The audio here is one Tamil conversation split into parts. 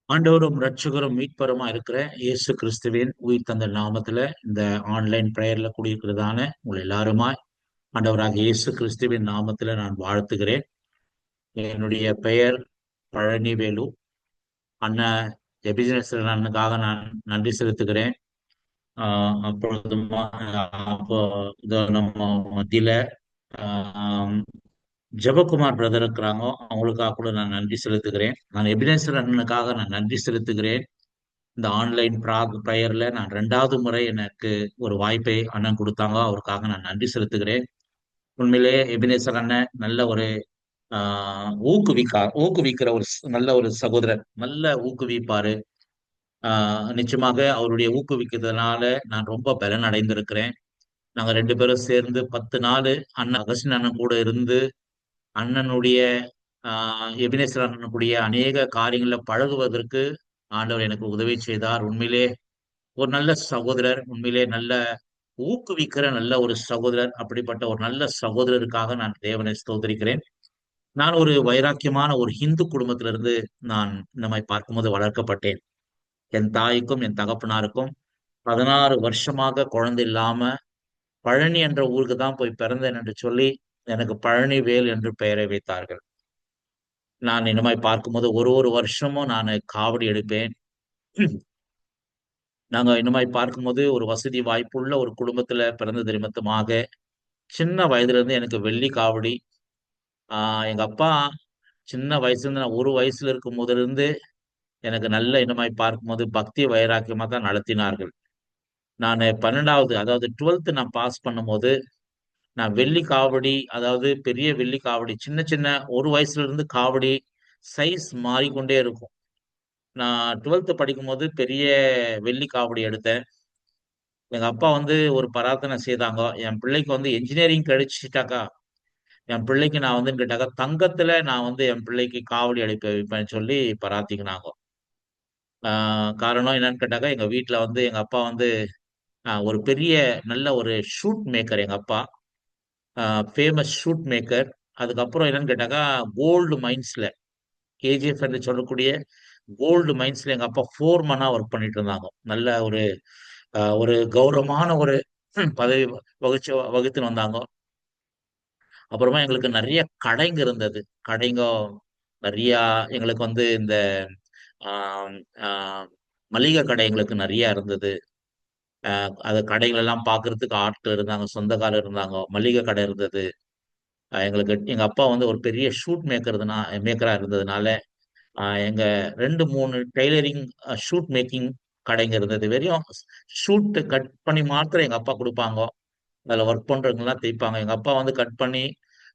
ஆண்டவரும் இரட்சகரும் மீட்பருமா இருக்கிற இயேசு கிறிஸ்துவின் உயிர் தந்த நாமத்துல இந்த ஆன்லைன் பிரேயர்ல கூடியிருக்கிறதான உங்கள் எல்லாருமாய் ஆண்டவராக இயேசு கிறிஸ்துவின் நாமத்துல நான் வாழ்த்துகிறேன். என்னுடைய பெயர் பழனிவேலு. அண்ணன் எபினேசர் அண்ணனுக்காக நான் நன்றி செலுத்துகிறேன். அப்பொழுது அப்போ இதோ நம்ம மத்தியில ஆஹ் ஜெபக்குமார் பிரதர் இருக்கிறாங்க. அவங்களுக்காக கூட நான் நன்றி செலுத்துகிறேன். நான் எபினேசர் அண்ணனுக்காக நான் நன்றி செலுத்துகிறேன். இந்த ஆன்லைன் ப்ரேயர்ல நான் 2வது முறை எனக்கு ஒரு வாய்ப்பை அண்ணன் கொடுத்தாங்க. அவருக்காக நான் நன்றி செலுத்துகிறேன். உண்மையிலேயே எபினேசர் அண்ணன் நல்ல ஒரு ஊக்குவிக்கிற ஒரு நல்ல ஒரு சகோதரர். நல்ல ஊக்குவிப்பாரு. நிச்சயமாக அவருடைய ஊக்குவிக்கிறதுனால நான் ரொம்ப பலன் அடைந்திருக்கிறேன். நாங்க 2 பேரும் சேர்ந்து 10 நாள் அண்ணன் அகஸ்டின் அண்ணன் கூட இருந்து அண்ணனுடைய எபினேசர் அண்ணனுடைய அநேக காரியங்களை பழகுவதற்கு ஆண்டவர் எனக்கு உதவி செய்தார். உண்மையிலே ஒரு நல்ல சகோதரர், உண்மையிலே நல்ல ஊக்குவிக்கிற நல்ல ஒரு சகோதரர். அப்படிப்பட்ட ஒரு நல்ல சகோதரருக்காக நான் தேவனை ஸ்தோத்திரிக்கிறேன். நான் ஒரு வைராக்கியமான ஒரு இந்து குடும்பத்திலிருந்து நான் இந்த மாதிரி பார்க்கும்போது வளர்க்கப்பட்டேன். என் தாய்க்கும் என் தகப்பனாருக்கும் 16 வருஷமாக குழந்தை இல்லாம பழனி என்ற ஊருக்கு தான் போய் பிறந்தேன் என்று சொல்லி எனக்கு பழனிவேல் என்று பெயரை வைத்தார்கள். நான் இந்த மாதிரி பார்க்கும்போது ஒரு ஒரு வருஷமும் நான் காவடி எடுப்பேன். நாங்க இந்த மாதிரி பார்க்கும்போது ஒரு வசதி வாய்ப்புள்ள ஒரு குடும்பத்துல பிறந்தது நிமித்தமாக சின்ன வயதுல இருந்து எனக்கு வெள்ளி காவடி. எங்க அப்பா சின்ன வயசுல இருந்து நான் ஒரு வயசுல இருக்கும் போதிலிருந்து எனக்கு நல்ல இந்த மாதிரி பார்க்கும்போது பக்தி வைராக்கியமா தான் நடத்தினார்கள். நான் 12வது அதாவது 12th நான் பாஸ் பண்ணும்போது நான் வெள்ளி காவடி, அதாவது பெரிய வெள்ளி காவடி, சின்ன சின்ன ஒரு வயசுல இருந்து காவடி சைஸ் மாறிக்கொண்டே இருக்கும். நான் 12th படிக்கும்போது பெரிய வெள்ளி காவடி எடுத்தேன். எங்க அப்பா வந்து ஒரு பிரார்த்தனை செய்தாங்க. என் பிள்ளைக்கு வந்து என்ஜினியரிங் கிடைச்சிட்டாக்கா என் பிள்ளைக்கு நான் வந்து கேட்டாக்கா தங்கத்துல நான் வந்து என் பிள்ளைக்கு காவடி அடிப்ப வைப்பேன்னு சொல்லி பிரார்த்திக்கினாங்க. காரணம் என்னன்னு கேட்டாக்கா எங்க வீட்டுல வந்து எங்க அப்பா வந்து ஒரு பெரிய நல்ல ஒரு ஷூட் மேக்கர். எங்க அப்பா ஃபேமஸ் ஷூட் மேக்கர். அதுக்கப்புறம் என்னன்னு கேட்டாக்கா கோல்டு மைன்ஸ்ல கேஜிஎஃப் என்று சொல்லக்கூடிய கோல்டு மைன்ஸ்ல எங்க அப்பா ஃபோர்மனா ஒர்க் பண்ணிட்டு இருந்தாங்க. நல்ல ஒரு ஒரு கௌரவமான ஒரு பதவி வகுத்துன்னு வந்தாங்க. அப்புறமா எங்களுக்கு நிறைய கடைங்க இருந்தது. கடைங்க நிறைய எங்களுக்கு வந்து இந்த ஆம், ஆஹ், மளிகை கடை எங்களுக்கு நிறைய இருந்தது. அது கடைகள் எல்லாம் பார்க்கறதுக்கு ஆட்கள் இருந்தாங்க, சொந்தக்காரர் இருந்தாங்க, மளிகை கடை இருந்தது. எங்களுக்கு எங்க அப்பா வந்து ஒரு பெரிய ஷூட் மேக்கரா இருந்ததுனால எங்க 2 3 டெய்லரிங் ஷூட் மேக்கிங் கடைங்க இருந்தது. வெறும் ஷூட் கட் பண்ணி மாத்திரம் எங்க அப்பா கொடுப்பாங்க. அதுல ஒர்க் பண்றவங்க எல்லாம் தைப்பாங்க. எங்க அப்பா வந்து கட் பண்ணி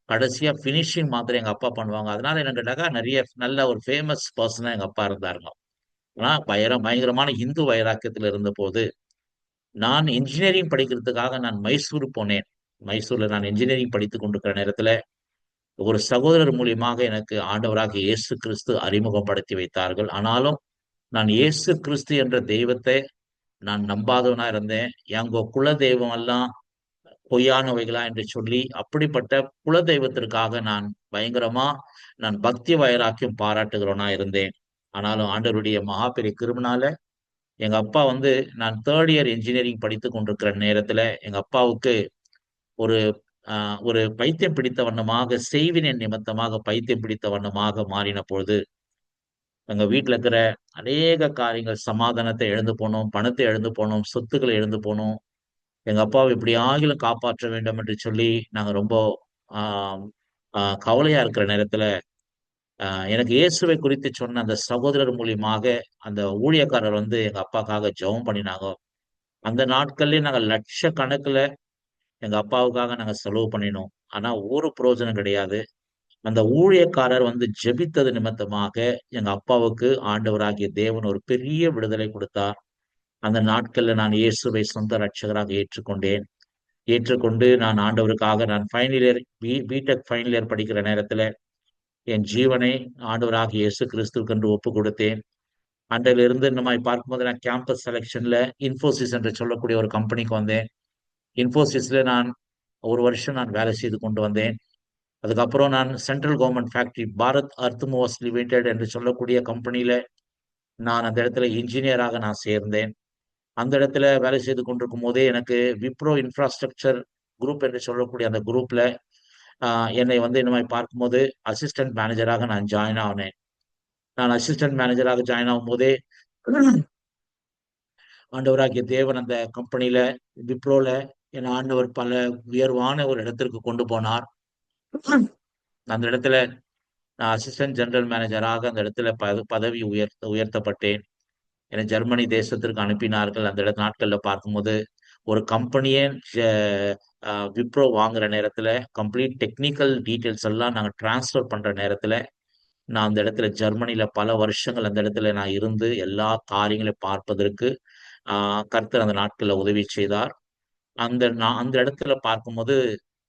கடைசியா பினிஷிங் மாத்திரம் எங்க அப்பா பண்ணுவாங்க. அதனால என்ன கேட்டாக்கா நிறைய நல்ல ஒரு ஃபேமஸ் பர்சனா எங்க அப்பா இருந்தாருங்க. ஆனா பயங்கரமான இந்து வைராக்கியத்துல இருந்த போது நான் இன்ஜினியரிங் படிக்கிறதுக்காக நான் மைசூர் போனேன். மைசூர்ல நான் இன்ஜினியரிங் படித்துக் கொண்டிருக்கிற நேரத்துல ஒரு சகோதரர் மூலியமாக எனக்கு ஆண்டவராக இயேசு கிறிஸ்து அறிமுகப்படுத்தி வைத்தார்கள். ஆனாலும் நான் இயேசு கிறிஸ்து என்ற தெய்வத்தை நான் நம்பாதவனா இருந்தேன். எங்க குல தெய்வம் எல்லாம் பொய்யானவைகளா என்று சொல்லி அப்படிப்பட்ட குல தெய்வத்திற்காக நான் பயங்கரமா நான் பக்தி வைராக்கியம் பாராட்டுகிறவனா இருந்தேன். ஆனாலும் ஆண்டவருடைய மகா பெரிய கிருபைனால எங்க அப்பா வந்து நான் 3rd இயர் இன்ஜினியரிங் படித்துக் கொண்டிருக்கிற நேரத்துல எங்க அப்பாவுக்கு ஒரு ஒரு பைத்தியம் பிடித்த வண்ணமாக செய்வினை நிமித்தமாக பைத்தியம் பிடித்த வண்ணமாக மாறின பொழுது எங்க வீட்டுல இருக்கிற அநேக காரியங்கள் சமாதானத்தை இழந்து போனோம், பணத்தை இழந்து போனோம், சொத்துக்களை இழந்து போனோம். எங்க அப்பாவை இப்படி ஆகிலும் காப்பாற்ற வேண்டும் என்று சொல்லி நாங்க ரொம்ப ஆஹ் கவலையா இருக்கிற நேரத்துல எனக்கு இயேசுவை குறித்து சொன்ன அந்த சகோதரர் மூலியமாக அந்த ஊழியக்காரர் வந்து எங்க அப்பாக்காக ஜெபம் பண்ணினாங்க. அந்த நாட்கள்லயே நாங்க லட்சக்கணக்குல எங்க அப்பாவுக்காக நாங்க செலவு பண்ணினோம். ஆனா ஒரு பிரயோஜனம் கிடையாது. அந்த ஊழியக்காரர் வந்து ஜெபித்தது நிமித்தமாக எங்க அப்பாவுக்கு ஆண்டவராகிய தேவன் ஒரு பெரிய விடுதலை கொடுத்தார். அந்த நாட்கள்ல நான் இயேசுவை சொந்த ரட்சகராக ஏற்றுக்கொண்டேன். ஏற்றுக்கொண்டு நான் ஆண்டவருக்காக நான் final year B Tech final year படிக்கிற நேரத்துல என் ஜீவனை ஆண்டவராகிய இயேசு கிறிஸ்துவுக்கு என்று ஒப்பு கொடுத்தேன். அன்றையிலிருந்து இந்த மாதிரி பார்க்கும்போது நான் கேம்பஸ் செலெக்ஷன்ல இன்ஃபோசிஸ் என்று சொல்லக்கூடிய ஒரு கம்பெனிக்கு வந்தேன். இன்ஃபோசிஸ்ல நான் ஒரு வருஷம் நான் வேலை செய்து கொண்டு வந்தேன். அதுக்கப்புறம் நான் சென்ட்ரல் கவர்மெண்ட் ஃபேக்டரி பாரத் அர்த் மூவர்ஸ் லிமிடெட் என்று சொல்லக்கூடிய கம்பெனியில நான் அந்த இடத்துல இன்ஜினியராக நான் சேர்ந்தேன். அந்த இடத்துல வேலை செய்து கொண்டிருக்கும் போதே எனக்கு விப்ரோ இன்ஃப்ராஸ்ட்ரக்சர் குரூப் என்று சொல்லக்கூடிய அந்த குரூப்ல என்னை வந்து இந்த மாதிரி பார்க்கும்போது அசிஸ்டன்ட் மேனேஜராக நான் ஜாயின் ஆனேன். நான் அசிஸ்டன்ட் மேனேஜராக ஜாயின் ஆகும் போதே ஆண்டவராகிய தேவன் அந்த கம்பெனில விப்ரோல என் ஆண்டவர் பல உயர்வான ஒரு இடத்திற்கு கொண்டு போனார். அந்த இடத்துல நான் அசிஸ்டன்ட் ஜெனரல் மேனேஜராக அந்த இடத்துல பதவி உயர்த்தப்பட்டேன். என்னை ஜெர்மனி தேசத்திற்கு அனுப்பினார்கள். அந்த நாட்கள்ல பார்க்கும்போது ஒரு கம்பெனியே விப்ரோ வாங்குற நேரத்துல கம்ப்ளீட் டெக்னிக்கல் டீட்டெயில்ஸ் எல்லாம் நாங்கள் டிரான்ஸ்ஃபர் பண்ற நேரத்துல நான் அந்த இடத்துல ஜெர்மனில பல வருஷங்கள் அந்த இடத்துல நான் இருந்து எல்லா காரியங்களையும் பார்ப்பதற்கு கர்த்தர் அந்த நாட்கள்ல உதவி செய்தார். நான் அந்த இடத்துல பார்க்கும்போது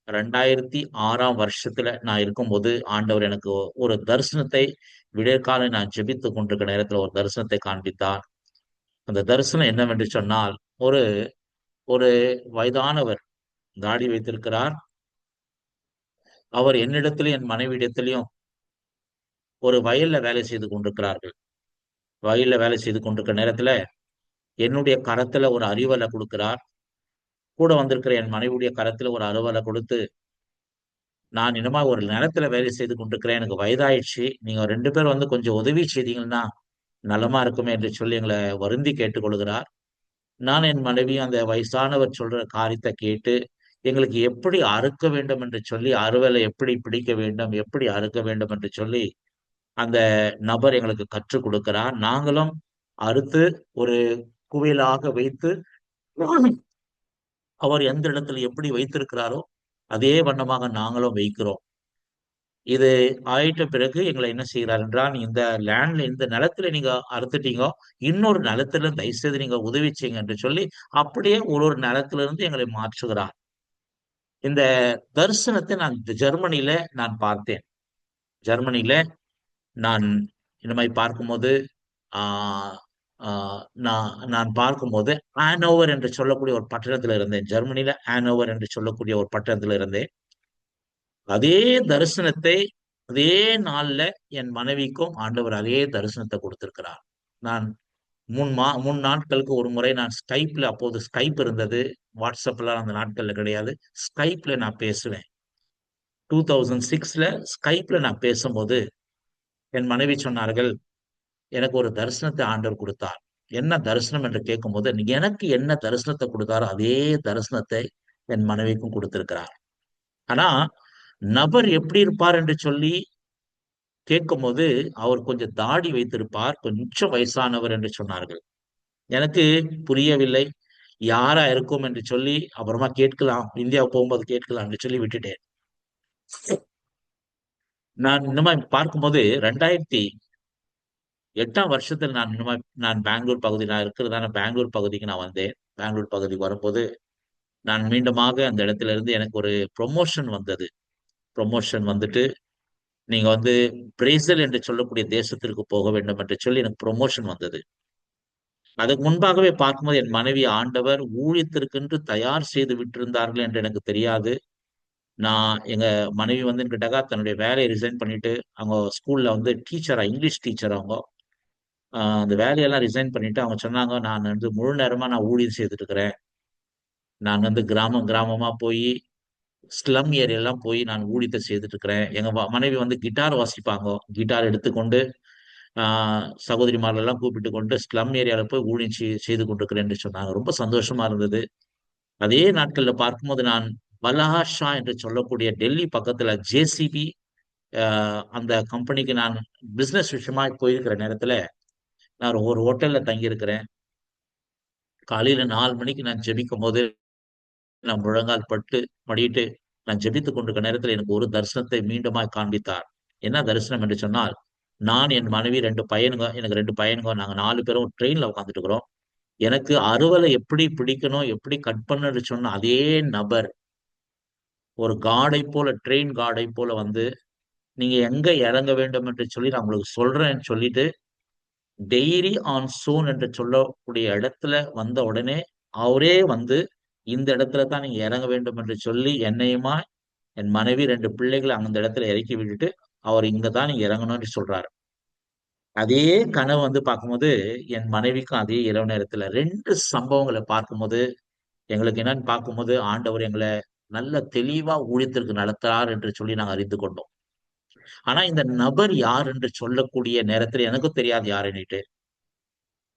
2006 நான் இருக்கும்போது ஆண்டவர் எனக்கு ஒரு தரிசனத்தை விடியற்காலை நான் ஜெபித்து கொண்டிருக்கிற நேரத்துல ஒரு தரிசனத்தை காண்பித்தார். அந்த தரிசனம் என்னவென்று சொன்னால், ஒரு ஒரு வயதானவர் தாடி வைத்திருக்கிறார். அவர் என்னிடத்திலும் என் மனைவியிடத்திலும் ஒரு வயல்ல வேலை செய்து கொண்டிருக்கிறார்கள். வயல்ல வேலை செய்து கொண்டிருக்கிற நேரத்துல என்னுடைய கரத்துல ஒரு அரிவாளை கொடுக்கிறார். கூட வந்திருக்கிற என் மனைவியுடைய கரத்துல ஒரு அருவாளை கொடுத்து, நான் இன்னமா ஒரு நிலத்துல வேலை செய்து கொண்டிருக்கிறேன். எனக்கு வயதாயிடுச்சு. நீங்க 2 பேரும் வந்து கொஞ்சம் உதவி செய்தீங்கன்னா நலமா இருக்குமே என்று சொல்லி எங்களை வருந்தி கேட்டுக்கொள்கிறார். நான் என் மனைவியும் அந்த வயசானவர் சொல்ற காரியத்தை கேட்டு, எங்களுக்கு எப்படி அறுக்க வேண்டும் என்று சொல்லி, அறுவலை எப்படி பிடிக்க வேண்டும், எப்படி அறுக்க வேண்டும் என்று சொல்லி, அந்த நபர் எங்களுக்கு கற்றுக் கொடுக்கிறார். நாங்களும் அறுத்து ஒரு குவியலாக வைத்து, அவர் எந்த இடத்துல எப்படி வைத்திருக்கிறாரோ, அதே வண்ணமாக நாங்களும் வைக்கிறோம். இது ஆயிட்ட பிறகு எங்களை என்ன செய்கிறார் என்றால், இந்த லேண்ட்ல இந்த நிலத்துல நீங்க அறுத்துட்டீங்க, இன்னொரு நிலத்துல தயவுசெய்து நீங்க உதவி செய்யுங்க என்று சொல்லி, அப்படியே ஒரு ஒரு நிலத்திலிருந்து இருந்து எங்களை மாற்றுகிறார். இந்த தரிசனத்தை நான் ஜெர்மனியில நான் பார்த்தேன். ஜெர்மனியில நான் இந்த மாதிரி பார்க்கும்போது ஆஹ் நான் நான் பார்க்கும்போது ஆனோவர் என்று சொல்லக்கூடிய ஒரு பட்டணத்துல இருந்தேன். ஜெர்மனியில ஆனோவர் என்று சொல்லக்கூடிய ஒரு பட்டணத்துல இருந்தேன். அதே தரிசனத்தை அதே நாள்ல என் மனைவிக்கும் ஆண்டவர் அதே தரிசனத்தை கொடுத்திருக்கிறார். நான் 3 நாட்களுக்கு ஒரு முறை நான் ஸ்கைப்ல, அப்போது ஸ்கைப் இருந்தது. வாட்ஸ்அப்லாம் அந்த நாட்கள்ல கிடையாது. ஸ்கைப்ல நான் பேசுவேன். 2006 ஸ்கைப்ல நான் பேசும்போது என் மனைவி சொன்னார்கள், எனக்கு ஒரு தரிசனத்தை ஆண்டவர் கொடுத்தார். என்ன தரிசனம் என்று கேட்கும்போது, எனக்கு என்ன தரிசனத்தை கொடுத்தாரோ அதே தரிசனத்தை என் மனைவிக்கும் கொடுத்திருக்கிறார். ஆனா நபர் எப்படி இருப்பார் என்று சொல்லி கேட்கும்போது, அவர் கொஞ்சம் தாடி வைத்திருப்பார், கொஞ்சம் வயசானவர் என்று சொன்னார்கள். எனக்கு புரியவில்லை. யாரா இருக்கும் என்று சொல்லி அப்புறமா கேட்கலாம், இந்தியா போகும்போது கேட்கலாம் என்று சொல்லி விட்டுட்டேன். நான் இந்த மாதிரி பார்க்கும்போது 2008 நான் இந்த மாதிரி நான் பெங்களூர் பகுதி, நான் இருக்கிறதான பெங்களூர் பகுதிக்கு நான் வந்தேன். பெங்களூர் பகுதிக்கு வரும்போது நான் மீண்டுமாக அந்த இடத்துல இருந்து எனக்கு ஒரு ப்ரொமோஷன் வந்தது. ப்ரொமோஷன் வந்துட்டு நீங்க வந்து பிரேசில் என்று சொல்லக்கூடிய தேசத்திற்கு போக வேண்டும் என்று சொல்லி எனக்கு ப்ரொமோஷன் வந்தது. அதுக்கு முன்பாகவே பார்க்கும்போது என் மனைவி ஆண்டவர் ஊழியத்திற்கென்று தயார் செய்து விட்டிருந்தார்கள் என்று எனக்கு தெரியாது. எங்க மனைவி வந்து கேட்டாக்கா தன்னுடைய வேலையை ரிசைன் பண்ணிட்டு அவங்க ஸ்கூல்ல வந்து டீச்சரா, இங்கிலீஷ் டீச்சர் அவங்க. அந்த வேலையெல்லாம் ரிசைன் பண்ணிட்டு அவங்க சொன்னாங்க, நான் வந்து முழு நேரமா நான் ஊழியம் செய்துட்டு இருக்கிறேன். நான் வந்து கிராமம் கிராமமா போய் ஸ்லம் ஏரியாலாம் போய் நான் ஊழியத்தை செய்துட்டு இருக்கிறேன். எங்க மனைவி வந்து கிட்டார் வாசிப்பாங்க. கிட்டார் எடுத்துக்கொண்டு சகோதரிமாரெல்லாம் கூப்பிட்டு கொண்டு ஸ்லம் ஏரியால போய் ஊழியம் செய்து கொண்டிருக்கிறேன் என்று சொன்னாங்க. ரொம்ப சந்தோஷமா இருந்தது. அதே நாட்கள்ல பார்க்கும்போது நான் பலஹாஷா என்று சொல்லக்கூடிய டெல்லி பக்கத்துல ஜேசிபி அந்த கம்பெனிக்கு நான் பிசினஸ் விஷயமா போயிருக்கிற நேரத்துல நான் ஒரு ஹோட்டல்ல தங்கி இருக்கிறேன். காலையில 4 மணிக்கு நான் ஜெபிக்கும் போது நான் முழங்கால் பட்டு மடியிட்டு நான் ஜெபித்துக் கொண்டிருக்கிற நேரத்தில் எனக்கு ஒரு தரிசனத்தை மீண்டுமாய் காண்பித்தார். என்ன தரிசனம் என்று சொன்னால், நான் என் மனைவி 2 பையனுங்க, எனக்கு 2 பையனுங்க, நாங்க 4 பேரும் ட்ரெயின்ல உட்காந்துட்டு இருக்கிறோம். எனக்கு அறுவலை எப்படி பிடிக்கணும், எப்படி கட் பண்ணணும்னு சொன்ன அதே நபர் ஒரு காடை போல, ட்ரெயின் காடை போல வந்து, நீங்க எங்க இறங்க வேண்டும் என்று சொல்லி நான் உங்களுக்கு சொல்றேன்னு சொல்லிட்டு, டெய்ரி ஆன் சோன் என்று சொல்லக்கூடிய இடத்துல வந்த உடனே அவரே வந்து இந்த இடத்துல தான் நீங்க இறங்க வேண்டும் என்று சொல்லி என்னையுமா என் மனைவி 2 பிள்ளைகளை அந்த இடத்துல இறக்கி விட்டுட்டு அவர் இங்க தான் நீங்க இறங்கணும்னு சொல்றாரு. அதே கனவு வந்து பார்க்கும்போது என் மனைவிக்கும் அதே இரவு நேரத்துல 2 சம்பவங்களை பார்க்கும்போது எங்களுக்கு என்னன்னு பார்க்கும்போது ஆண்டவர் எங்களை நல்ல தெளிவா ஊழியத்திற்கு நடத்துறார் என்று சொல்லி நாங்கள் அறிந்து கொண்டோம். ஆனா இந்த நபர் யார் என்று சொல்லக்கூடிய நேரத்துல எனக்கும் தெரியாது யாருன்னுட்டு.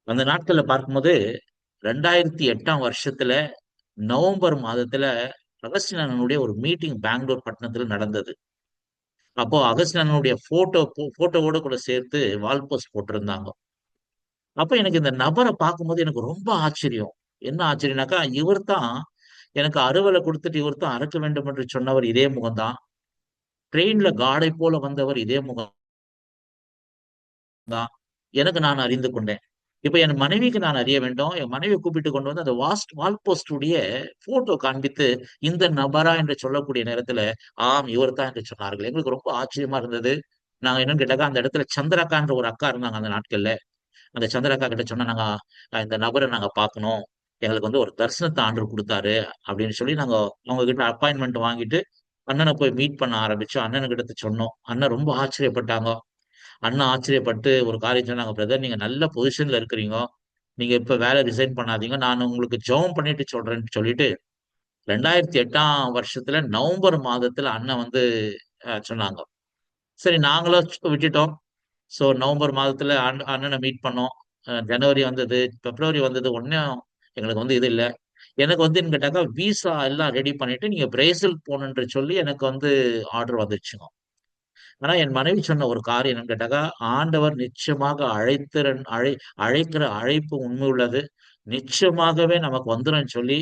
அந்த நாட்கள்ல பார்க்கும்போது 2008ஆம் வருஷத்துல நவம்பர் மாதத்துல அகஸ்டின் ஒரு மீட்டிங் பெங்களூர் பட்டணத்துல நடந்தது. அப்போ அகஸ்டினுடைய போட்டோவோட கூட சேர்த்து வால் போஸ்ட் போட்டிருந்தாங்க. அப்ப எனக்கு இந்த நபரை பார்க்கும்போது எனக்கு ரொம்ப ஆச்சரியம். என்ன ஆச்சரியம்னாக்கா, இவர் தான் எனக்கு அறுவலை கொடுத்துட்டு இவர் தான் அறுக்க வேண்டும் என்று சொன்னவர் இதே முகம்தான். ட்ரெயின்ல காடை போல வந்தவர் இதே முகம் தான். எனக்கு நான் அறிந்து கொண்டேன். இப்ப என் மனைவிக்கு நான் அறிய வேண்டும். என் மனைவியை கூப்பிட்டு கொண்டு வந்து அந்த வால் போஸ்டுடைய போட்டோ காண்பித்து, இந்த நபரா என்று சொல்லக்கூடிய நேரத்துல, ஆம் இவர் தான் என்று சொன்னார்கள். எங்களுக்கு ரொம்ப ஆச்சரியமா இருந்தது. நாங்க என்னன்னு கேட்டாக்கா, அந்த இடத்துல சந்திரகான்ற ஒரு அக்கா இருந்தாங்க அந்த நாட்கள்ல. அந்த சந்திரக்கா கிட்ட சொன்னா, நாங்க இந்த நபரை நாங்க பார்க்கணும். எங்களுக்கு வந்து ஒரு தரிசனத்த ஆண்டவர் குடுத்தாரு அப்படின்னு சொல்லி நாங்க அவங்க கிட்ட அப்பாயின்ட்மென்ட் வாங்கிட்டு, அண்ணன போய் மீட் பண்ண ஆரம்பிச்சோம். அண்ணனுகிட்ட சொன்னோம். அண்ணன் ரொம்ப ஆச்சரியப்பட்டாங்க. அண்ணன் ஆச்சரியப்பட்டு ஒரு காரியம் சொன்னாங்க, பிரதர் நீங்க நல்ல பொசிஷன்ல இருக்கிறீங்க. நீங்க இப்ப வேலை ரிசைன் பண்ணாதீங்க. நான் உங்களுக்கு ஜெபம் பண்ணிட்டு சொல்றேன்னு சொல்லிட்டு 2008ஆம் வருஷத்துல நவம்பர் மாதத்துல அண்ணன் வந்து சொன்னாங்க. சரி நாங்களும் விட்டுட்டோம். ஸோ நவம்பர் மாதத்துல அண்ணனை மீட் பண்ணோம். ஜனவரி வந்தது, பிப்ரவரி வந்தது. ஒன்னும் எங்களுக்கு வந்து இது இல்ல. எனக்கு வந்து என்ன கேட்டாக்கா, விசா எல்லாம் ரெடி பண்ணிட்டு நீங்க பிரேசில் போகணுன்ற சொல்லி எனக்கு வந்து ஆர்டர் வந்துருச்சுங்க. ஆனா என் மனைவி சொன்ன ஒரு காரியம் என்னன்னு கேட்டாக்கா, ஆண்டவர் நிச்சயமாக அழைக்கிற அழைப்பு உண்மை உள்ளது. நிச்சயமாகவே நமக்கு வந்துரும்ன்னு சொல்லி,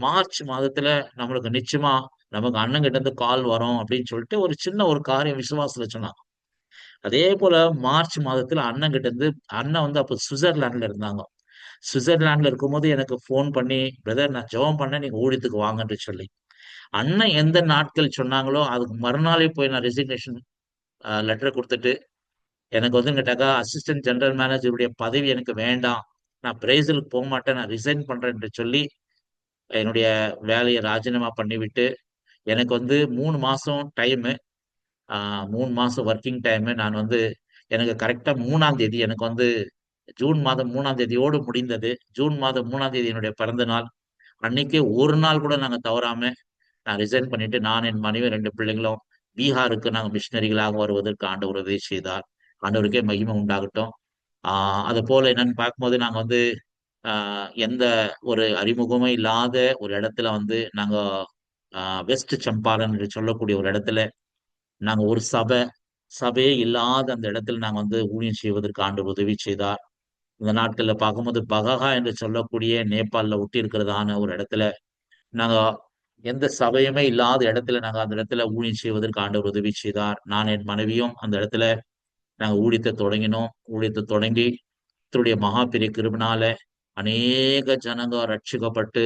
மார்ச் மாதத்துல நம்மளுக்கு நிச்சயமா நமக்கு அண்ணங்கிட்ட இருந்து கால் வரும் அப்படின்னு சொல்லிட்டு ஒரு சின்ன ஒரு காரியம் விசுவாசத்துல சொன்னாங்க. அதே போல மார்ச் மாதத்துல அண்ணங்கிட்ட இருந்து அண்ணன் வந்து அப்ப சுவிட்சர்லாந்துல இருந்தாங்க. சுவிட்சர்லாந்துல இருக்கும்போது எனக்கு ஃபோன் பண்ணி, பிரதர் நான் ஜெபம் பண்ணேன் நீங்க ஊழியத்துக்கு வாங்கன்னு சொல்லி. அண்ணன் எந்த நாட்கள் சொன்னாங்களோ, அதுக்கு மறுநாளே போய் நான் ரெசிக்னேஷன் லெட்டர் குடுத்துட்டு, எனக்கு வந்து கேட்டாக்கா, அசிஸ்டன்ட் ஜெனரல் மேனேஜருடைய பதவி எனக்கு வேண்டாம். நான் பிரேசிலுக்கு போமாட்டேன். நான் ரிசைன் பண்றேன் என்று சொல்லி, என்னுடைய வேலைய ராஜினாமா பண்ணிவிட்டு, எனக்கு வந்து 3 மாசம் டைமு. 3 மாசம் வொர்க்கிங் டைமு. நான் வந்து எனக்கு கரெக்ட்டா 3ஆம் தேதி எனக்கு வந்து ஜூன் மாதம் 3ஆம் தேதியோடு முடிந்தது. ஜூன் மாதம் 3ஆம் தேதி என்னுடைய பிறந்த நாள். அன்னைக்கு ஒரு நாள் கூட நாங்க தவறாம நான் ரிசைன் பண்ணிட்டு, நான் என் மனைவி 2 பிள்ளைங்களும் பீகாருக்கு நாங்க மிஷனரிகளாக வருவதற்கு ஆண்டவர் உதவி செய்தார். ஆண்டவருக்கே மகிமை உண்டாகட்டும். ஆ அதுபோல என்னன்னு பார்க்கும்போது, நாங்க வந்து எந்த ஒரு அறிமுகமே இல்லாத ஒரு இடத்துல வந்து நாங்க அ வெஸ்ட் சம்பாரன் என்று சொல்லக்கூடிய ஒரு இடத்துல, நாங்க ஒரு சபையே இல்லாத அந்த இடத்துல நாங்க வந்து ஊழியம் செய்வதற்கு ஆண்டவர் உதவி செய்தார். இந்த நாட்கள்ல பார்க்கும்போது பககா என்று சொல்லக்கூடிய நேபாள்ல ஒட்டி இருக்கிறதான ஒரு இடத்துல நாங்க எந்த சபையுமே இல்லாத இடத்துல நாங்க அந்த இடத்துல ஊழியம் செய்வதற்கு ஆண்டவர் உதவி செய்தார். நான் என் மனைவியும் அந்த இடத்துல நாங்க ஊழியத்தை தொடங்கினோம். ஊழியத்தை தொடங்கி கர்த்தருடைய மகா பெரிய கிருபைனால அநேக ஜனங்க ரட்சிக்கப்பட்டு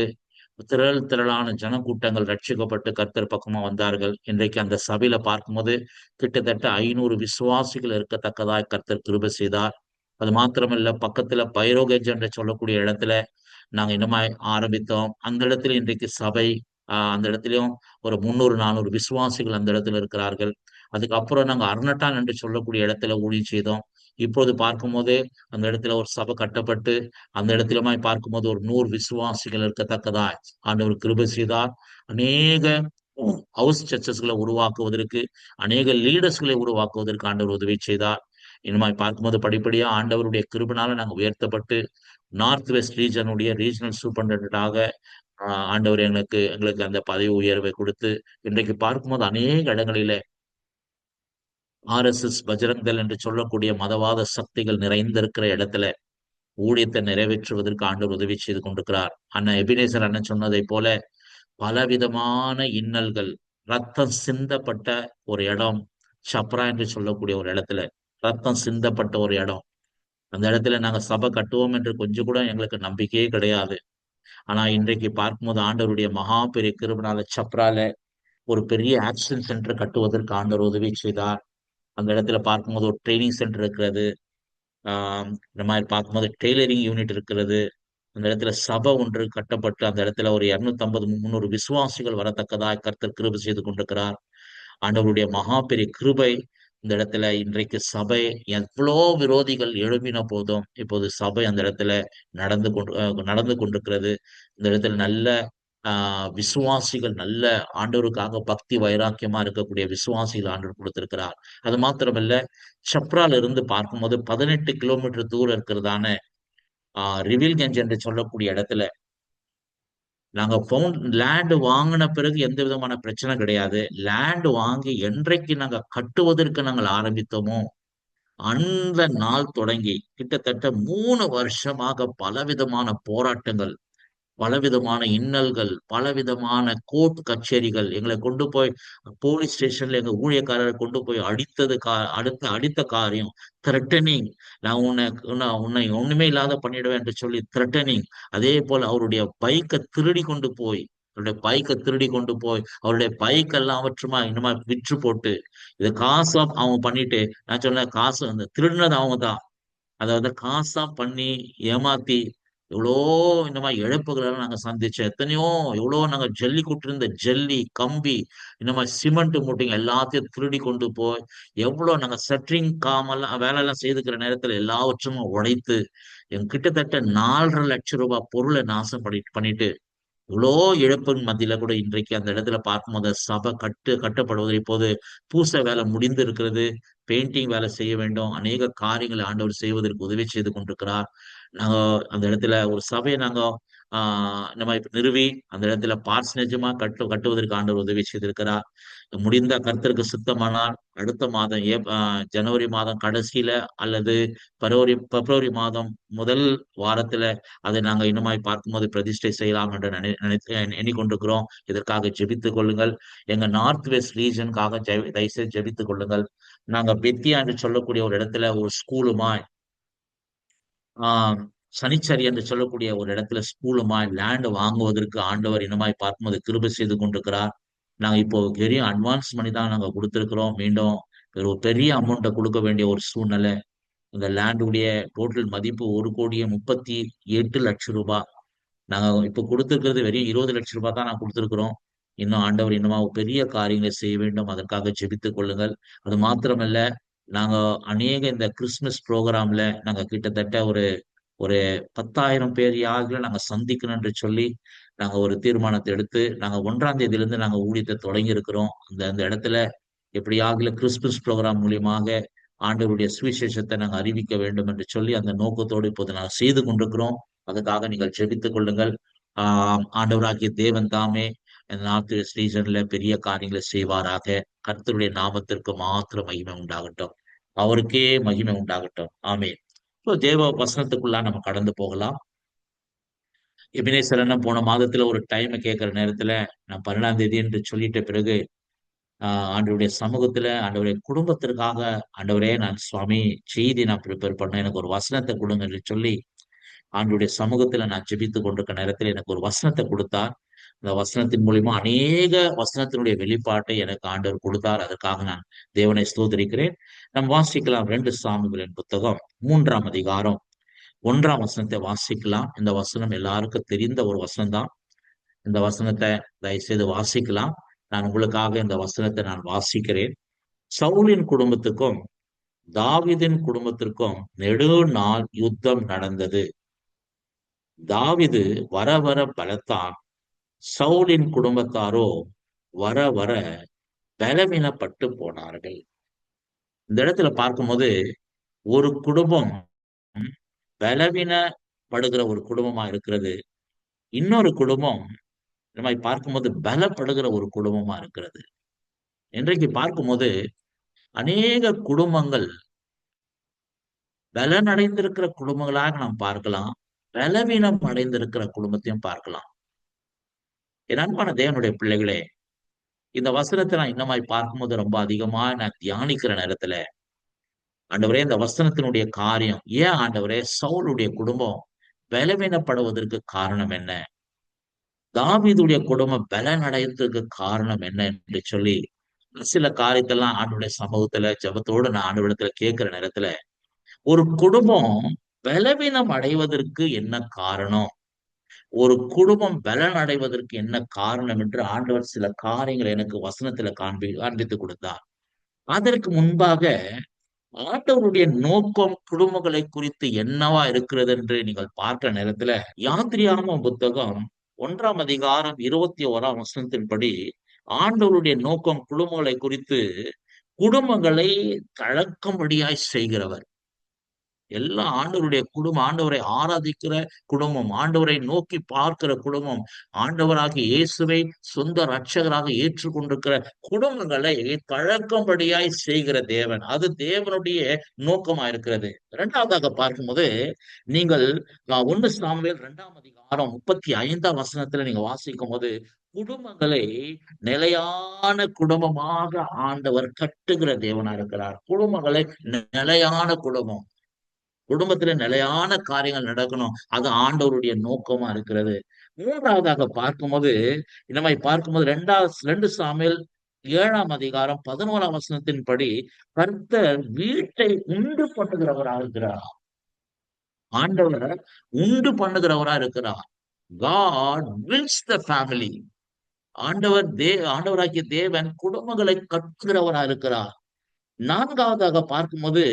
திரளான ஜனக்கூட்டங்கள் ரட்சிக்கப்பட்டு கர்த்தர் பக்கமா வந்தார்கள். இன்றைக்கு அந்த சபையில பார்க்கும்போது கிட்டத்தட்ட 500 விசுவாசிகள் இருக்கத்தக்கதாய் கர்த்தர் கிருபை செய்தார். அது மாத்திரமல்ல, பக்கத்துல பைரோகேஜ் என்று சொல்லக்கூடிய இடத்துல நாங்க இன்னுமாய் ஆரம்பித்தோம். அந்த இடத்துல இன்றைக்கு சபை அந்த இடத்துலயும் ஒரு 300, 400 விசுவாசிகள் அந்த இடத்துல இருக்கிறார்கள். அதுக்கப்புறம் நாங்க அருணட்டான் என்று சொல்லக்கூடிய இடத்துல ஊழியம் செய்தோம். இப்போது பார்க்கும்போது அந்த இடத்துல ஒரு சபை கட்டப்பட்டு, அந்த இடத்திலுமாய் பார்க்கும்போது ஒரு 100 விசுவாசிகள் இருக்கத்தக்கதாய் ஆண்டவர் கிருபை செய்தார். அநேக ஹவுஸ் சர்ச்சஸ்களை உருவாக்குவதற்கு, அநேக லீடர்ஸ்களை உருவாக்குவதற்கு ஆண்டவர் உதவி செய்தார். இன்னுமாய் பார்க்கும்போது படிப்படியா ஆண்டவருடைய கிருபைனால நாங்க உயர்த்தப்பட்டு, நார்த் வெஸ்ட் ரீஜனுடைய ரீஜனல் சூப்பரிண்டென்டன்டாக ஆண்டவர் எங்களுக்கு அந்த பதவி உயர்வை கொடுத்து, இன்றைக்கு பார்க்கும்போது அநேக இடங்களிலே ஆர்எஸ்எஸ், பஜரங் தள் என்று சொல்லக்கூடிய மதவாத சக்திகள் நிறைந்திருக்கிற இடத்துல ஊழியத்தை நிறைவேற்றுவதற்கு ஆண்டவர் உதவி செய்து கொண்டிருக்கிறார். அண்ணன் எபினேசர் அண்ணன் சொன்னதைப் போல பலவிதமான இன்னல்கள், ரத்தம் சிந்தப்பட்ட ஒரு இடம், சப்ரா என்று சொல்லக்கூடிய ஒரு இடத்துல ரத்தம் சிந்தப்பட்ட ஒரு இடம். அந்த இடத்துல நாங்க சபை கட்டுவோம் என்று கொஞ்சம் கூட எங்களுக்கு நம்பிக்கையே கிடையாது. ஆனா இன்றைக்கு பார்க்கும்போது ஆண்டவருடைய மகா பெரிய கிருபைனால சப்ரால ஒரு பெரிய ஆக்ஷன் சென்டர் கட்டுவதற்கு ஆண்டவர் உதவி செய்தார். அந்த இடத்துல பார்க்கும்போது ஒரு ட்ரைனிங் சென்டர் இருக்கிறது. இந்த மாதிரி பார்க்கும்போது டெய்லரிங் யூனிட் இருக்கிறது. அந்த இடத்துல சபை ஒன்று கட்டப்பட்டு அந்த இடத்துல ஒரு 250, 300 விசுவாசிகள் வரத்தக்கதாய் கர்த்தர் கிருபை செய்து கொண்டிருக்கிறார். ஆண்டவருடைய மகா பெரிய கிருபை இந்த இடத்துல இன்றைக்கு சபை எவ்வளோ விரோதிகள் எழும்பின போதும் இப்போது சபை அந்த இடத்துல நடந்து கொண்டிருக்கிறது. இந்த இடத்துல நல்ல விசுவாசிகள், நல்ல ஆண்டவருக்காக பக்தி வைராக்கியமா இருக்கக்கூடிய விசுவாசிகள் ஆண்டவர் கொடுத்திருக்கிறார். அது மாத்திரமல்ல, சப்ரால இருந்து பார்க்கும்போது 18 கிலோமீட்டர் தூரம் இருக்கிறதான ரிவில்கஞ்ச் என்று சொல்லக்கூடிய இடத்துல நாங்க லேண்ட் வாங்கின பிறகு எந்த விதமான பிரச்சனை கிடையாது. லேண்ட் வாங்கி என்றைக்கு நாங்க கட்டுவதற்கு நாங்கள் ஆரம்பித்தோமோ அந்த நாள் தொடங்கி கிட்டத்தட்ட 3 வருஷமாக பலவிதமான போராட்டங்கள், பலவிதமான இன்னல்கள், பலவிதமான கோர்ட் கச்சேரிகள், எங்களை கொண்டு போய் போலீஸ் ஸ்டேஷன்ல எங்க ஊழியக்காரரை கொண்டு போய் அடித்த காரியம், த்ரெட்டனிங், நான் உன்னை ஒண்ணுமே இல்லாத பண்ணிடுவேன் என்று சொல்லி த்ரெட்டனிங். அதே போல அவருடைய பைக்கை திருடி கொண்டு போய் அவருடைய பைக் எல்லாவற்றுமா இன்னுமா விற்று போட்டு இது காசா அவங்க பண்ணிட்டு, நான் சொன்னேன் காசு அந்த திருடினது அவங்க தான். அதாவது காசா பண்ணி ஏமாத்தி எவ்வளோ இந்த மாதிரி இழப்புகள் எல்லாம் நாங்க சந்திச்சோம். எவ்வளோ நாங்க ஜல்லி கொட்டிருந்த ஜல்லி, கம்பி, இந்த மாதிரி சிமெண்ட் மூட்டைங்க எல்லாத்தையும் திருடி கொண்டு போய் எவ்வளவு நாங்க செட்ரிங் காமெல்லாம் வேலை எல்லாம் செய்துக்கிற நேரத்துல எல்லாவற்றும் உடைத்து கிட்டத்தட்ட 4,50,000 ரூபாய் பொருளை நாசம் பண்ணிட்டு இவ்வளோ இழப்பின் மத்தியில கூட இன்றைக்கு அந்த இடத்துல பார்க்கும்போது சபை கட்டப்படுவது இப்போது பூச வேலை முடிந்து இருக்கிறது. பெயிண்டிங் வேலை செய்ய வேண்டும். அநேக காரியங்களை ஆண்டவர் செய்வதற்கு உதவி செய்து கொண்டிருக்கிறார். நாங்க அந்த இடத்துல ஒரு சபையை நாங்க நம்ம இப்ப நிறுவி அந்த இடத்துல பார்சனேஜமா கட்டுவதற்கு ஆண்டவர் உதவி செய்திருக்கிறார். முடிந்த கர்த்தருக்கு சுத்தமானால் அடுத்த மாதம் ஜனவரி மாதம் கடைசியில அல்லது பிப்ரவரி மாதம் முதல் வாரத்துல அதை நாங்க இன்னுமாய் பார்க்கும்போது பிரதிஷ்டை செய்யலாம் என்று எண்ணிக்கொண்டிருக்கிறோம். இதற்காக ஜெபித்துக் கொள்ளுங்கள். எங்க நார்த் வெஸ்ட் ரீஜனுக்காக தயவுசெய்து ஜெபித்துக் கொள்ளுங்கள். நாங்க பெத்தியா என்று சொல்லக்கூடிய ஒரு இடத்துல ஒரு ஸ்கூலுமாய் ஆஹ் சனிச்சரி என்று சொல்லக்கூடிய ஒரு இடத்துல ஸ்கூலுமாய் லேண்ட் வாங்குவதற்கு ஆண்டவர் இனமாய் பார்க்கும்போது கிருபை செய்து கொண்டிருக்கிறார். நாங்க இப்போ பெரிய அட்வான்ஸ் பண்ணி தான் நாங்க கொடுத்திருக்கிறோம். மீண்டும் ஒரு பெரிய அமௌண்ட்டை கொடுக்க வேண்டிய ஒரு சூழ்நிலை. இந்த லேண்டுடைய டோட்டல் மதிப்பு 1,38,00,000 ரூபாய். நாங்க இப்ப கொடுத்திருக்கிறது வெறும் 20 லட்சம் ரூபாய் தான் நான் கொடுத்திருக்கிறோம். இன்னும் ஆண்டவர் இன்னுமா பெரிய காரியங்களை செய்ய வேண்டும். அதற்காக ஜெபித்துக் கொள்ளுங்கள். அது மாத்திரமல்ல, நாங்க அநேக இந்த கிறிஸ்துமஸ் ப்ரோக்ராம்ல நாங்க கிட்டத்தட்ட ஒரு ஒரு 10,000 பேர் யாருல நாங்க சந்திக்கணும் என்று சொல்லி நாங்க ஒரு தீர்மானத்தை எடுத்து நாங்க 1ஆம் தேதியிலிருந்து நாங்க ஊழியத்தை தொடங்கி இருக்கிறோம். அந்த அந்த இடத்துல எப்படியாகிலும் கிறிஸ்துமஸ் ப்ரோக்ராம் மூலியமாக ஆண்டவருடைய சுவிசேஷத்தை நாங்க அறிவிக்க வேண்டும் என்று சொல்லி அந்த நோக்கத்தோடு இப்போது நாங்கள் செய்து கொண்டிருக்கிறோம். அதுக்காக நீங்கள் ஜெபித்துக் கொள்ளுங்கள். ஆண்டவராகிய தேவன் தாமே இந்த நார்த் வெஸ்ட் ரீஜன்ல பெரிய காரியங்களை செய்வாராக. கர்த்தருடைய நாமத்திற்கு மாத்திர மகிமை உண்டாகட்டும். அவருக்கே மகிமை உண்டாகட்டும். ஆமே. தேவ வசனத்துக்குள்ளா நம்ம கடந்து போகலாம். எபினேசரன் போன மாதத்துல ஒரு டைம் கேட்கிற நேரத்துல நான் 12ஆம் தேதி என்று சொல்லிட்ட பிறகு ஆண்டவருடைய சமூகத்துல ஆண்டவருடைய குடும்பத்திற்காக ஆண்டவரே நான் சுவாமி செய்தி நான் ப்ரிப்பேர் பண்ண எனக்கு ஒரு வசனத்தை கொடுங்க என்று சொல்லி ஆண்டவருடைய சமூகத்துல நான் ஜெபித்து கொண்டிருக்க நேரத்துல எனக்கு ஒரு வசனத்தை கொடுத்தார். அந்த வசனத்தின் மூலியமா அநேக வசனத்தினுடைய வெளிப்பாட்டை எனக்கு ஆண்டவர் கொடுத்தார். அதற்காக நான் தேவனை ஸ்தோத்திரிக்கிறேன். நம்ம வாசிக்கலாம் 2 சாமுவேலின் புத்தகம் 3ஆம் அதிகாரம் 1ஆம் வசனத்தை வாசிக்கலாம். இந்த வசனம் எல்லாருக்கும் தெரிந்த ஒரு வசனம் தான். இந்த வசனத்தை தயவுசெய்து வாசிக்கலாம். நான் உங்களுக்காக இந்த வசனத்தை நான் வாசிக்கிறேன். சவுலின் குடும்பத்துக்கும் தாவீதின் குடும்பத்திற்கும் நெடுநாள் யுத்தம் நடந்தது. தாவீது வர வர பலத்தான், சவுலின் குடும்பத்தாரோ வர வர பலவீனப்பட்டு போனார்கள். இந்த இடத்துல பார்க்கும்போது ஒரு குடும்பம் பலவீனப்படுகிற ஒரு குடும்பமா இருக்கிறது. இன்னொரு குடும்பம் நம்ம பார்க்கும்போது பலப்படுகிற ஒரு குடும்பமா இருக்கிறது. இன்றைக்கு பார்க்கும்போது அநேக குடும்பங்கள் பலன் அடைந்திருக்கிற குடும்பங்களாக நாம் பார்க்கலாம். பலவீனம் அடைந்திருக்கிற குடும்பத்தையும் பார்க்கலாம். என் அன்பான தேவனுடைய பிள்ளைகளே, இந்த வசனத்தை நான் இன்னமாய் பார்க்கும்போது ரொம்ப அதிகமா நான் தியானிக்கிற நேரத்துல ஆண்டவரே இந்த வசனத்தினுடைய காரியம் ஏன் ஆண்டவரே சவுலுடைய குடும்பம் பலவீனப்படுவதற்கு காரணம் என்ன? தாவீதுடைய குடும்பம் பலன் அடையறதுக்கு காரணம் என்ன என்று சொல்லி சில காரியத்தெல்லாம் ஆண்டவருடைய சமூகத்துல ஜெபத்தோடு நான் ஆண்டவரிடத்துல கேட்கிற நேரத்துல ஒரு குடும்பம் பலவீனம் அடைவதற்கு என்ன காரணம்? ஒரு குடும்பம் பலன் அடைவதற்கு என்ன காரணம் என்று ஆண்டவர் சில காரியங்களை எனக்கு வசனத்துல காண்பித்து கொடுத்தார். அதற்கு முன்பாக ஆண்டவருடைய நோக்கம் குடும்பங்களை குறித்து என்னவா இருக்கிறது என்று நீங்கள் பார்க்கிற நேரத்துல யாத்திரையாகம புத்தகம் 1 அதிகாரம் 21 வசனத்தின்படி ஆண்டவருடைய நோக்கம் குடும்பங்களை குறித்து குடும்பங்களை தழக்கம்படியாய் செய்கிறவர். எல்லா ஆண்டவருடைய குடும்பம், ஆண்டவரை ஆராதிக்கிற குடும்பம், ஆண்டவரை நோக்கி பார்க்கிற குடும்பம், ஆண்டவராகிய இயேசுவை சொந்த இரட்சகராக ஏற்றுக்கொண்டிருக்கிற குடும்பங்களை பழக்கம்படியாய் செய்கிற தேவன். அது தேவனுடைய நோக்கமா இருக்கிறது. இரண்டாவதாக பார்க்கும்போது நீங்கள் 1 சாமுவேல் 2 அதிகாரம் 35 வசனத்துல நீங்க வாசிக்கும் போது குடும்பங்களை நிலையான குடும்பமாக ஆண்டவர் கட்டுகிற தேவனா இருக்கிறார். குடும்பங்களை நிலையான குடும்பம், குடும்பத்துல நிலையான காரியங்கள் நடக்கணும். அது ஆண்டவருடைய நோக்கமா இருக்கிறது. மூன்றாவதாக பார்க்கும்போது இந்த மாதிரி பார்க்கும்போது 2 சாமுவேல் 7 அதிகாரம் 11 வசனத்தின்படி கர்த்தர் வீட்டை உண்டு பண்ணுகிறவரா இருக்கிறார். ஆண்டவர் உண்டு பண்ணுகிறவரா இருக்கிறார். God builds the family. ஆண்டவராகிய தேவன் குடும்பங்களை கட்டுகிறவரா இருக்கிறார். நான்காவதாக பார்க்கும்போது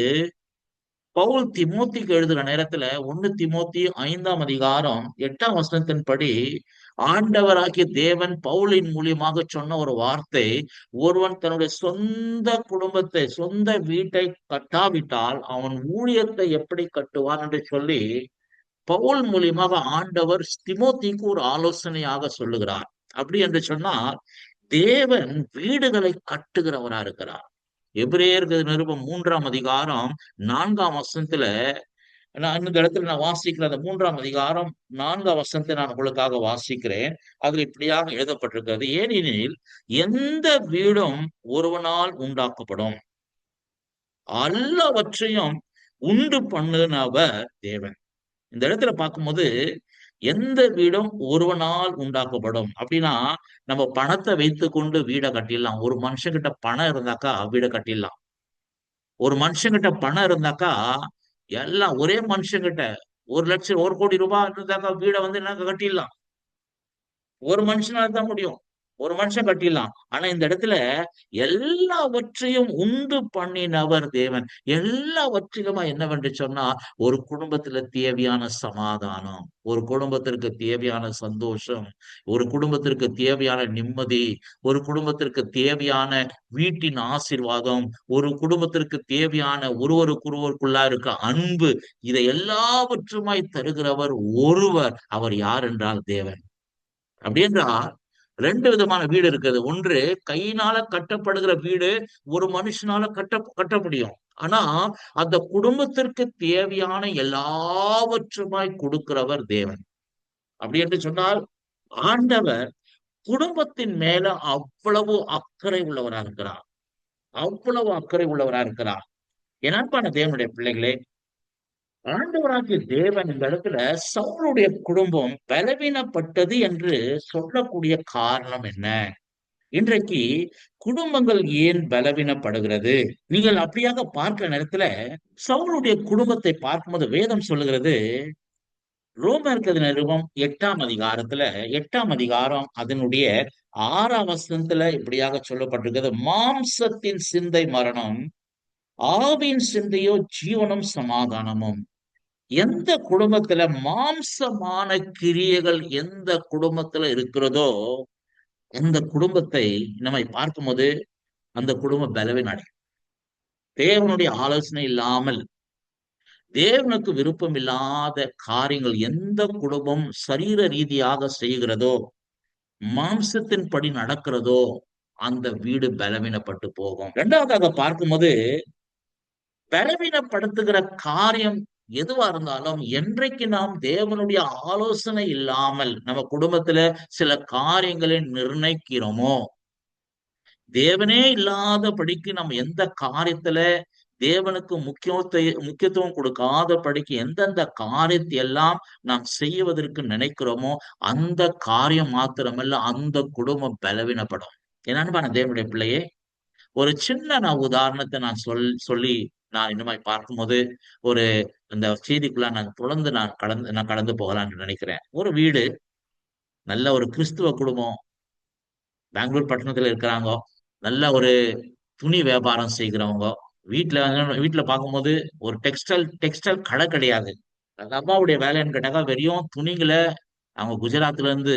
பவுல் திமோத்திக்கு எழுதுற நேரத்துல 1 திமோத்தி 5 அதிகாரம் 8 வசனத்தின்படி ஆண்டவராகிய தேவன் பவுலின் மூலியமாக சொன்ன ஒரு வார்த்தை, ஒருவன் தன்னுடைய சொந்த குடும்பத்தை, சொந்த வீட்டை கட்டாவிட்டால் அவன் ஊழியத்தை எப்படி கட்டுவான் என்று சொல்லி பவுல் மூலியமாக ஆண்டவர் திமோத்திக்கு ஒரு ஆலோசனையாக சொல்லுகிறார். அப்படி என்று சொன்னால் தேவன் வீடுகளை கட்டுகிறவரா இருக்கிறார். எபிரேயருக்கு நிருபம் 3 அதிகாரம் 4 வசனத்துல நான் இந்த இடத்துல நான் வாசிக்கிற அந்த 3 அதிகாரம் 4 வசனத்தை நான் உங்களுக்காக வாசிக்கிறேன். அதுல இப்படியாக எழுதப்பட்டிருக்கிறது, ஏனெனில் எந்த வீடும் ஒருவனால் உண்டாக்கப்படும், எல்லாவற்றையும் உண்டு பண்ணுனவர் தேவன். இந்த இடத்துல பார்க்கும்போது எந்த வீடும் ஒருவனால் உண்டாக்கப்படும் அப்படின்னா, நம்ம பணத்தை வைத்து கொண்டு வீடை கட்டிடலாம். ஒரு மனுஷங்கிட்ட பணம் இருந்தாக்கா வீடை கட்டிடலாம். ஒரு மனுஷங்கிட்ட பணம் இருந்தாக்கா எல்லாம் ஒரே மனுஷங்கிட்ட 1 லட்சம் 1 கோடி ரூபாய் இருந்தாக்கா வீடை வந்து என்ன கட்டிடலாம். ஒரு மனுஷனால தான் முடியும். ஒரு மனுஷன் கட்டிடலாம். ஆனா இந்த இடத்துல எல்லாவற்றையும் உண்டு பண்ணினவர் தேவன். எல்லாவற்றிலுமா என்னவென்று சொன்னா, ஒரு குடும்பத்துல தேவையான சமாதானம், ஒரு குடும்பத்திற்கு தேவையான சந்தோஷம், ஒரு குடும்பத்திற்கு தேவையான நிம்மதி, ஒரு குடும்பத்திற்கு தேவையான வீட்டின் ஆசீர்வாதம், ஒரு குடும்பத்திற்கு தேவையான ஒருவருக்கொருவருக்குள்ளா இருக்க அன்பு, இதை எல்லாவற்றுமாய் தருகிறவர் ஒருவர். அவர் யார் என்றால் தேவன். அப்படி என்றால் 2 விதமான வீடு இருக்குது. ஒன்று கையினால கட்டப்படுகிற வீடு, ஒரு மனுஷனால கட்ட முடியும். ஆனா அந்த குடும்பத்திற்கு தேவையான எல்லாவற்றுமாய் கொடுக்கிறவர் தேவன். அப்படி என்று சொன்னால் ஆண்டவர் குடும்பத்தின் மேல அவ்வளவு அக்கறை உள்ளவரா இருக்கிறார். அவ்வளவு அக்கறை உள்ளவரா இருக்கிறார். என் அன்பான தேவனுடைய பிள்ளைகளே, ஆண்டவராகிய தேவன் இந்த இடத்துல சவுலுடைய குடும்பம் பலவீனப்பட்டது என்று சொல்லக்கூடிய காரணம் என்ன? இன்றைக்கு குடும்பங்கள் ஏன் பலவீனப்படுகிறது? நீங்கள் அப்படியாக பார்க்கிற நேரத்துல சவுலுடைய குடும்பத்தை பார்க்கும்போது வேதம் சொல்லுகிறது, ரோமருக்கு நிருபம் 8 அதிகாரம் அதனுடைய 6 வசனத்துல இப்படியாக சொல்லப்பட்டிருக்கிறது, மாம்சத்தின் சிந்தை மரணம், ஆவின் சிந்தையோ ஜீவனும் சமாதானமும். எந்த குடும்பத்துல மாம்சமான கிரியைகள் எந்த குடும்பத்துல இருக்கிறதோ அந்த குடும்பத்தை நம்மை பார்க்கும்போது அந்த குடும்ப பலவீனம் அடையும். தேவனுடைய ஆலோசனை இல்லாமல், தேவனுக்கு விருப்பம் இல்லாத காரியங்கள் எந்த குடும்பம் சரீர ரீதியாக செய்கிறதோ, மாம்சத்தின் படி நடக்கிறதோ, அந்த வீடு பலவீனப்பட்டு போகும். இரண்டாவதாக பார்க்கும்போது பலவீனப்படுத்துகிற காரியம் எதுவா இருந்தாலும், என்றைக்கு நாம் தேவனுடைய ஆலோசனை இல்லாமல் நம்ம குடும்பத்துல சில காரியங்களை நிர்ணயிக்கிறோமோ, தேவனே இல்லாதபடிக்கு நம்ம எந்த காரியத்துல தேவனுக்கு முக்கியத்துவம் கொடுக்காத படிக்கு எந்தெந்த காரியத்தை எல்லாம் நாம் செய்வதற்கு நினைக்கிறோமோ அந்த காரியம் மாத்திரமல்ல, அந்த குடும்பம் பலவீனப்படும். என் அன்பான தேவனுடைய பிள்ளையே, ஒரு சின்ன நான் உதாரணத்தை நான் சொல்லி நான் இனிமே பார்க்கும்போது ஒரு அந்த செய்திக்குள்ள நான் தொடர்ந்து நான் கடந்து போகலாம்னு நினைக்கிறேன். ஒரு வீடு, நல்ல ஒரு கிறிஸ்துவ குடும்பம், பெங்களூர் பட்டணத்துல இருக்கிறாங்க. நல்ல ஒரு துணி வியாபாரம் செய்கிறவங்க, வீட்டுல வீட்டுல பார்க்கும்போது ஒரு டெக்ஸ்டைல் கடை கிடையாது. அந்த அம்மாவுடைய வேலைன்னு கேட்டாக்கா வெறும் துணிகளை அவங்க குஜராத்ல இருந்து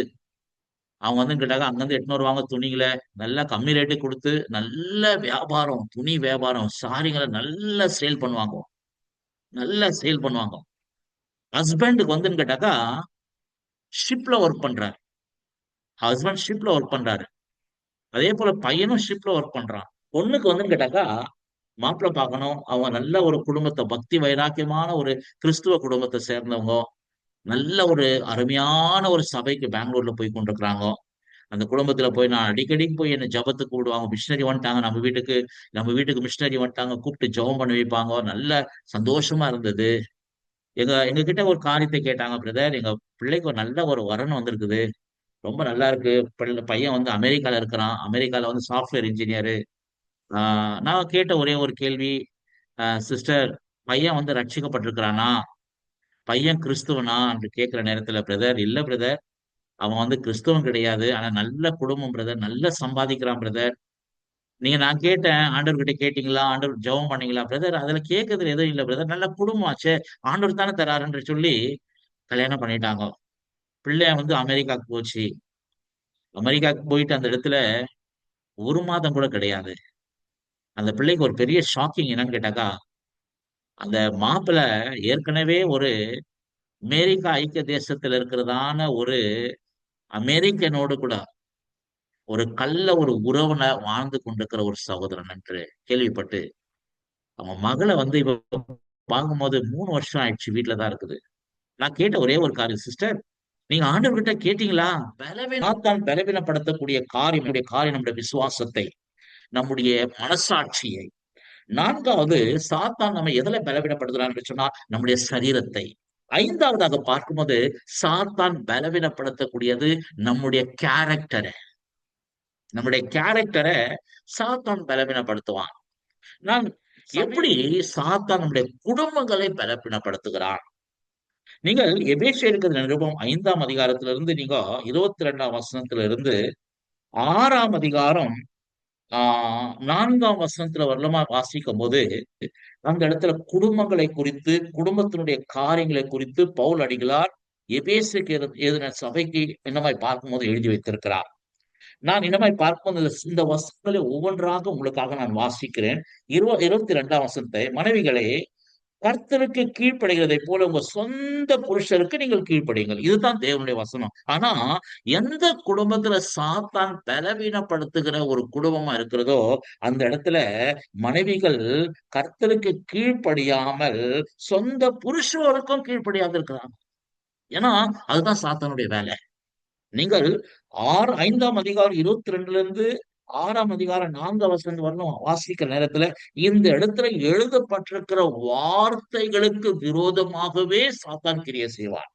அவங்க வந்து கேட்டாங்க அங்கிருந்து எட்டுன்னு வருவாங்க துணிகளை நல்லா கம்மி ரேட்டு கொடுத்து நல்ல வியாபாரம், துணி வியாபாரம், சாரிங்களை நல்லா சேல் பண்ணுவாங்க. நல்லா சேல் பண்ணுவாங்க. ஹஸ்பண்டுக்கு வந்துன்னு கேட்டாக்கா ஷிப்ல ஒர்க் பண்றாரு. ஹஸ்பண்ட் ஷிப்ல ஒர்க் பண்றாரு. அதே போல பையனும் ஷிப்ல ஒர்க் பண்றான். பொண்ணுக்கு வந்துன்னு கேட்டாக்கா மாப்பிள்ளை பார்க்கணும். அவங்க நல்ல ஒரு குடும்பத்தை, பக்தி வைராக்கியமான ஒரு கிறிஸ்துவ குடும்பத்தை சேர்ந்தவங்க, நல்ல ஒரு அருமையான ஒரு சபைக்கு பெங்களூர்ல போய் கொண்டிருக்கிறாங்க. அந்த குடும்பத்துல போய் நான் அடிக்கடி போய் என்ன ஜெபத்துக்கு கூப்பிடுவாங்க. மிஷினரி வந்துட்டாங்க நம்ம வீட்டுக்கு மிஷினரி வந்துட்டாங்க, கூப்பிட்டு ஜெபம் பண்ணி வைப்பாங்க. நல்ல சந்தோஷமா இருந்தது. எங்க கிட்ட ஒரு காரியத்தை கேட்டாங்க, பிரதர் எங்க பிள்ளைக்கு ஒரு நல்ல ஒரு வரன் வந்திருக்குது, ரொம்ப நல்லா இருக்கு. பையன் வந்து அமெரிக்கால இருக்கிறான், அமெரிக்கால வந்து சாஃப்ட்வேர் இன்ஜினியர். நான் கேட்ட ஒரே ஒரு கேள்வி, சிஸ்டர் பையன் வந்து ரட்சிக்கப்பட்டிருக்கிறானா, பையன் கிறிஸ்துவனா என்று கேட்கிற நேரத்துல, பிரதர் இல்ல பிரதர், அவன் வந்து கிறிஸ்தவன் கிடையாது, ஆனா நல்ல குடும்பம் பிரதர், நல்ல சம்பாதிக்கிறான் பிரதர். நான் கேட்டேன், ஆண்டவர்கிட்ட கேட்டீங்களா, ஆண்டவர் ஜெபம் பண்ணீங்களா, பிரதர் அதுல கேட்கறதுல எதுவும் இல்ல பிரதர், நல்ல குடும்பம் ஆச்சே, ஆண்டவர் தானே தராருன்னு சொல்லி கல்யாணம் பண்ணிட்டாங்க. பிள்ளை வந்து அமெரிக்காக்கு போச்சு. அமெரிக்காக்கு போயிட்டு அந்த இடத்துல ஒரு மாதம் கூட கிடையாது. அந்த பிள்ளைக்கு ஒரு பெரிய ஷாக்கிங் என்னன்னு கேட்டாக்கா, அந்த மாப்பிள்ளை ஏற்கனவே ஒரு அமெரிக்கா ஐக்கிய தேசத்துல இருக்கிறதான ஒரு அமெரிக்கனோடு கூட ஒரு உறவுல வாழ்ந்து கொண்டிருக்கிற ஒரு சகோதரன் என்று கேள்விப்பட்டு, அவங்க மகளை வந்து இப்ப பார்க்கும்போது 3 வருஷம் ஆயிடுச்சு, வீட்டுலதான் இருக்குது. நான் கேட்ட ஒரே ஒரு காரியம், சிஸ்டர் நீங்க ஆண்டவர்கிட்ட கேட்டீங்களா, சாத்தான் பலவீனப்படுத்தக்கூடிய காரியம் நம்முடைய விசுவாசத்தை, நம்முடைய மனசாட்சியை. நான்காவது, சாத்தான் நம்ம எதுல பலவீனப்படுத்துறான்னு சொன்னா நம்முடைய சரீரத்தை. ஐந்தாவதாக பார்க்கும்போது சாத்தான் பலவீனப்படுத்தக்கூடியது நம்முடைய கேரக்டரை. நம்முடைய கேரக்டரை சாத்தான் பலவீனப்படுத்துவான். நான் எப்படி சாத்தான் நம்முடைய குடும்பங்களை பலவீனப்படுத்துகிறான்? நீங்கள் எபேசியருக்கு நிருபம் 5ஆம் அதிகாரத்திலிருந்து நீங்க 22ஆம் வசனத்திலிருந்து 6ஆம் அதிகாரம் 4ஆம் வசனத்துல வரலமா வாசிக்கும் போது, அந்த இடத்துல குடும்பங்களை குறித்து, குடும்பத்தினுடைய காரியங்களை குறித்து பவுல் அடிகளார் எபேசுக்கு எழுதின சபைக்கு என்னமாய் பார்க்கும்போது எழுதி வைத்திருக்கிறார். நான் இன்னமாய் பார்க்கும்போது இந்த வசனங்களை ஒவ்வொன்றாக உங்களுக்காக நான் வாசிக்கிறேன். 22ஆம் வசனத்தை, மனைவிகளே கர்த்தருக்கு கீழ்ப்படுகிறதை போல உங்க சொந்த புருஷருக்கு நீங்கள் கீழ்ப்படியுங்கள். இதுதான் தேவனுடைய வசனம். ஆனா எந்த குடும்பத்துல சாத்தான் பலவீனப்படுத்துகிற ஒரு குடும்பமா இருக்கிறதோ, அந்த இடத்துல மனைவிகள் கர்த்தருக்கு கீழ்ப்படியாமல் சொந்த புருஷருக்கும் கீழ்ப்படியாது இருக்கிறாங்க. ஏன்னா அதுதான் சாத்தானுடைய வேலை. நீங்கள் 5ஆம் அதிகாரம் 22ல இருந்து 6ஆம் அதிகாரம் 4 வசனம் வரணும் வாசிக்கிற நேரத்துல, இந்த இடத்துல எழுதப்பட்டிருக்கிற வார்த்தைகளுக்கு விரோதமாகவே சாத்தான் கிரியை செய்வான்.